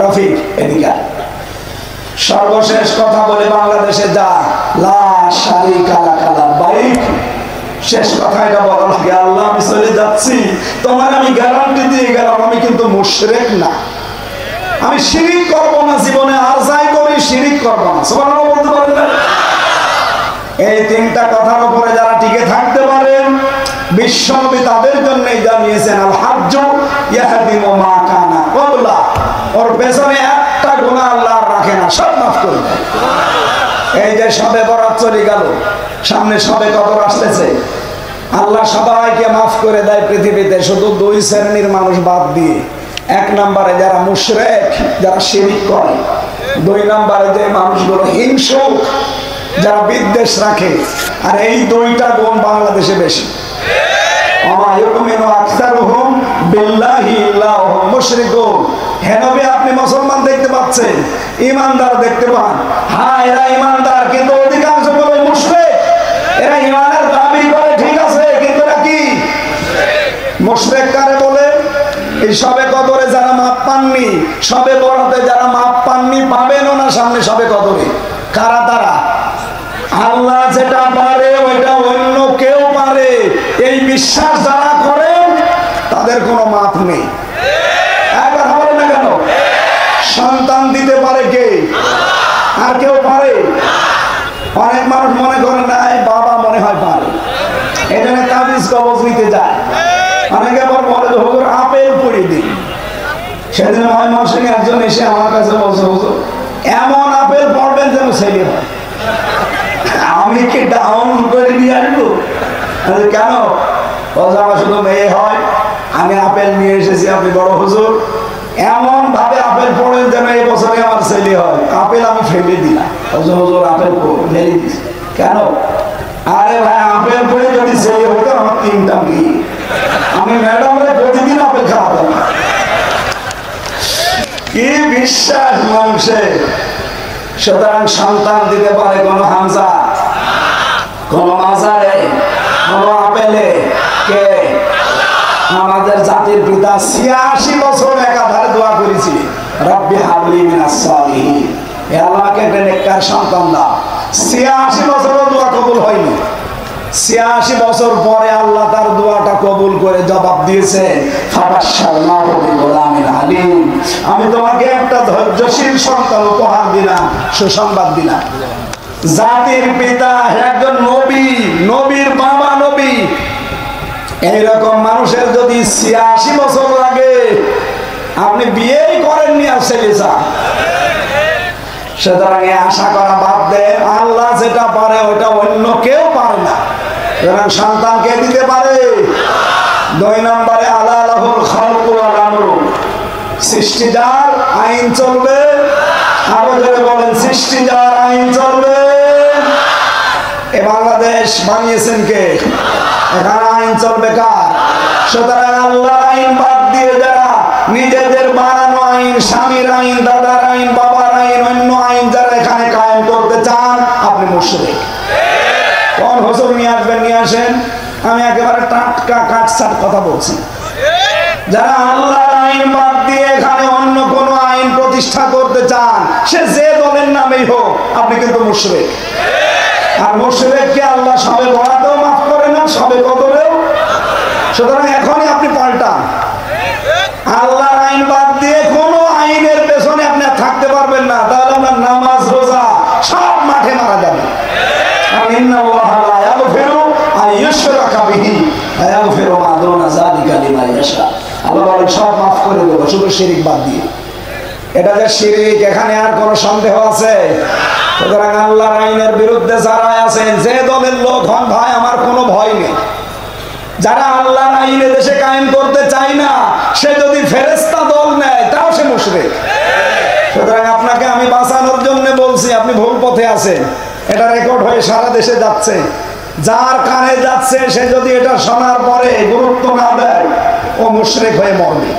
রফিক এদিকে সর্বশেষ কথা বলে বাংলাদেশে যা, লা শারিকা লাকা লাব্বাইক। শেষ কথা এটা বলা লাগে, আল্লাহ আমি চলে যাচ্ছি, তোমার আমি গ্যারান্টি দিয়ে গেলাম আমি কিন্তু মুশরিক না, আমি শিরিক করব না জীবনে, আর যাই করি শিরিক করব না। সুবহানাল্লাহ বলতে পারেন না? এই 3টা কথার উপরে যারা টিকে থাকতে পারেন, বিশ্বনবী তাদের জন্যই জানিয়েছেন আল হাজ্জু ইয়াহদিমু মা কানা ক্বাবলা, ওর পেছনে একটা গুনাহ আল্লাহ রাখে না, সব মাফ করে দেয়। এই যে সবে বরাত চলে গেল, সামনে সবে কদর আসতেছে, আল্লাহ সবাইকে মাফ করে দেয় পৃথিবীতে, শুধু 2 শ্রেণীর মানুষ বাদ দিয়ে। 1 নম্বরে যারা মুশরিক, যারা শিরিক করে। 2 নম্বরে যে মানুষগুলো হিংসুক, যারা বিদ্বেষ রাখে। আর এই 2টা গুণ বাংলাদেশে বেশি। আপনি মুসলমান দেখতে পাচ্ছেন, ইমানদার দেখতে পান, হ্যাঁ এরা ইমানদার, কিন্তু অধিকাংশ গুলো মুশরিক। এরা ইমানের দাবি করে ঠিক আছে, কিন্তু এরা কি মুশরিক কারে বলে? এই সবে কদরে যারা মাপ পাননি, সবে বরাতে যারা মাপ পাননি, পাবেনও না সামনে সবে কদরে। কারা তারা? আল্লাহ যেটা পারে ওইটা অন্য কেউ পারে, এই বিশ্বাস যারা করেন তাদের কোনো মাপ নেই। একবার বলেন না কেন? সন্তান দিতে পারে কে? আর কেউ পারে? অনেক মানুষ মনে করে না, বাবা মনে হয় পারে, এই জন্য তাবিজ কবজ নিতে যায়। অনেকে আবার বলে যে হুজুর আপেল পড়িয়ে দিন। সেদিন ময়মনসিংহে একজন এসে আমার কাছে বলছে, হুজুর এমন আপেল পড়বেন যেন ছেলে হয়। আমি কি ডাউন করে নিয়ে আসবো? কেন? বলছে আমার শুধু মেয়ে হয়, আমি আপেল নিয়ে এসেছি, আপনি বড় হুজুর এমন ভাবে আপেল পড়েন যেন এই বছরে আমার ছেলে হয়। আপেল আমি ফেলে দিলাম। হুজুর আপেল ফেলে দিস কেন? আরে ভাই আপেল পড়ে যদি ছেলে হতো আমার 3টা মেয়ে, আমি ম্যাডামরে প্রতিদিন আপেল খাওয়াতাম। কি বিশ্বাস মানুষের! সুতরাং সন্তান দিতে পারে কোন হামজা, কোন মাজারে, কোন আপেলে? কে? আমাদের জাতির পিতা 86 বছর একাধারে দোয়া করেছি, রব্বি হাবলি মিনাস সালিহিন, হে আল্লাহকে একটা নেককার সন্তান দাও। 86 বছরও দোয়া কবুল হয়নি। 86 বছর পরে আল্লাহ তার দোয়াটা কবুল করে জবাব দিয়েছে, ফাবাশশারনাহু বিগুলামিন আলীম, আমি তোমাকে একটা ধৈর্যশীল সন্তান উপহার দিলাম, সুসংবাদ দিলাম। জাতির পিতা একজন নবী, নবীর বাবা নবী। এইরকম মানুষের যদি 86 বছর লাগে আপনি বিয়েই করেননি আর ছেলে চান। সুতরাং আশা করা বাদ দেন, আল্লাহ যেটা পারে ওটা অন্য কেউ পারে না। সুতরাং সন্তান কে দিতে পারে? 2 নম্বরে আলা লাহুল খালকু ওয়াল আমরু, সৃষ্টি যার আইন চলবে। আরো জোরে বলেন, সৃষ্টি যার আইন চলবে। এ বাংলাদেশ বানিয়েছেন কে? এখানে আইন চলবে কার? সুতরাং আল্লাহর আইন বাদ দিয়ে যারা নিজেদের বানানো আইন, স্বামীর আইন, দাদার আইন, বাবার আইন, অন্য আইন যারা এখানে কায়েম করতে চান, আপনি মুশরিক। কোন হুজুর নিয়ে আসবেন, নিয়ে আসেন। আমি একেবারে টাটকা কাটছাট কথা বলছি। যারা আল্লাহর আইন বাদ দিয়ে এখানে অন্য কোন আইন প্রতিষ্ঠা করতে চান, সে যে দলের নামেই হোক, আপনি কিন্তু মুশরিক। আর মুশরিককে আল্লাহ সবে বরাতেও মাফ করে না, সবে কদরেও। সুতরাং এখনই আপনি পাল্টান। আল্লাহর আইন বাদ দিয়ে কোন আইনের পেছনে আপনি আর থাকতে পারবেন না, তাহলে আপনার নামাজ রোজা সব মাঠে মারা যাবে। ইন্নাল্লাহা লা ইয়াগফিরু আন ইউশরাকা বিহি ওয়া ইয়াগফিরু মা দুনা যালিকা লিমান ইয়াশা। আল্লাহ বলেন সব মাফ করে দেব, শুধু শিরক বাদ দিয়ে। এটা যে শিরক, এখানে আর কোনো সন্দেহ আছে? সুতরাং আল্লাহর আইনের বিরুদ্ধে যারা আছেন, যে দলের লোক হন ভাই, আমার কোনো ভয় নেই। যারা আল্লাহর আইনে দেশে কায়েম করতে চায় না, সে যদি ফেরেশতা দল নেয়, তাও সে মুশরিক। সুতরাং আপনাকে আমি বাঁচানোর জন্য বলছি, আপনি ভুল পথে আছেন। এটা রেকর্ড হয়ে সারা দেশে যাচ্ছে। যার কানে যাচ্ছে, সে যদি এটা শোনার পরে গুরুত্ব না দেয়, ও মুশরিক হয়ে মরবে।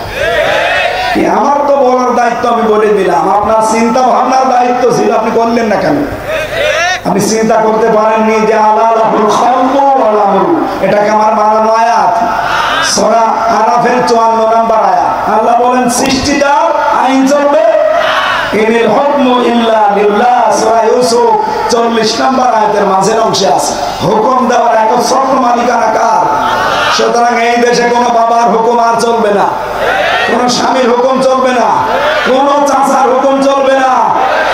আমার তো বলার দায়িত্ব আমি বলে দিলাম, আপনার চিন্তা ভাবনার দায়িত্ব ছিল, আপনি করলেন না কেন? আপনি চিন্তা করতে পারেননি যে আলা লাহুল খালকু ওয়াল আমরু, এটাকে আমার বানানো আয়াত। সূরা আরাফের 54 নম্বর আয়াত। আল্লাহ বলেন সৃষ্টি যার আইন চলবে। ইনিল হুকমু ইল্লা লিল্লাহ, সূরা ইউসুফ 40 নম্বর আয়াতের মাঝের অংশে আছে। হুকুম দেওয়ার একচ্ছত্র মালিকানা কার? সুতরাং এই দেশে কোনো বাবার হুকুম আর চলবে না, কোন স্বামীর হুকুম চলবে না, কোন চাচার হুকুম চলবে না।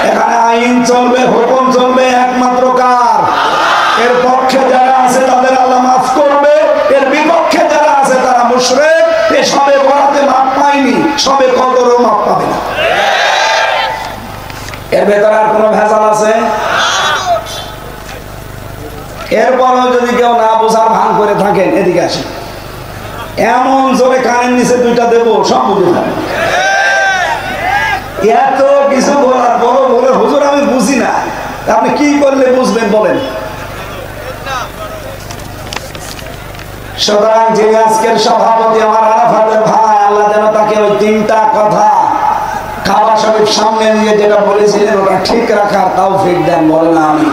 এখানে আইন চলবে, হুকুম চলবে একমাত্র কার? এর পক্ষে যারা আছে তাদের আল্লাহ মাফ করবে, এর বিপক্ষে যারা আছে তারা মুশরিক। এ সবে বরাতে মাফ পায়নি, সবে কদরও মাফ পাবে না। এর ভেতরে আর কোনো ভেজাল আছে? এরপরও যদি কেউ না বোঝার ভান করে থাকেন, এদিকে আসেন। এমন জোরে কানের নিচে দুইটা দেব, সব বুঝে যাবে। এত কিছু বলার পরও বলে হুজুর আমি বুঝি না, আপনি কি করলে বুঝবেন বলেন? সুতরাং যিনি আজকের সভাপতি আমার আরাফাতের ভাই, আল্লাহ যেন তাকে ওই 3টা কথা কাবা শরীফ সামনে নিয়ে যেটা বলেছিলেন ওটা ঠিক রাখার তৌফিক দেন, বলেন আমিন।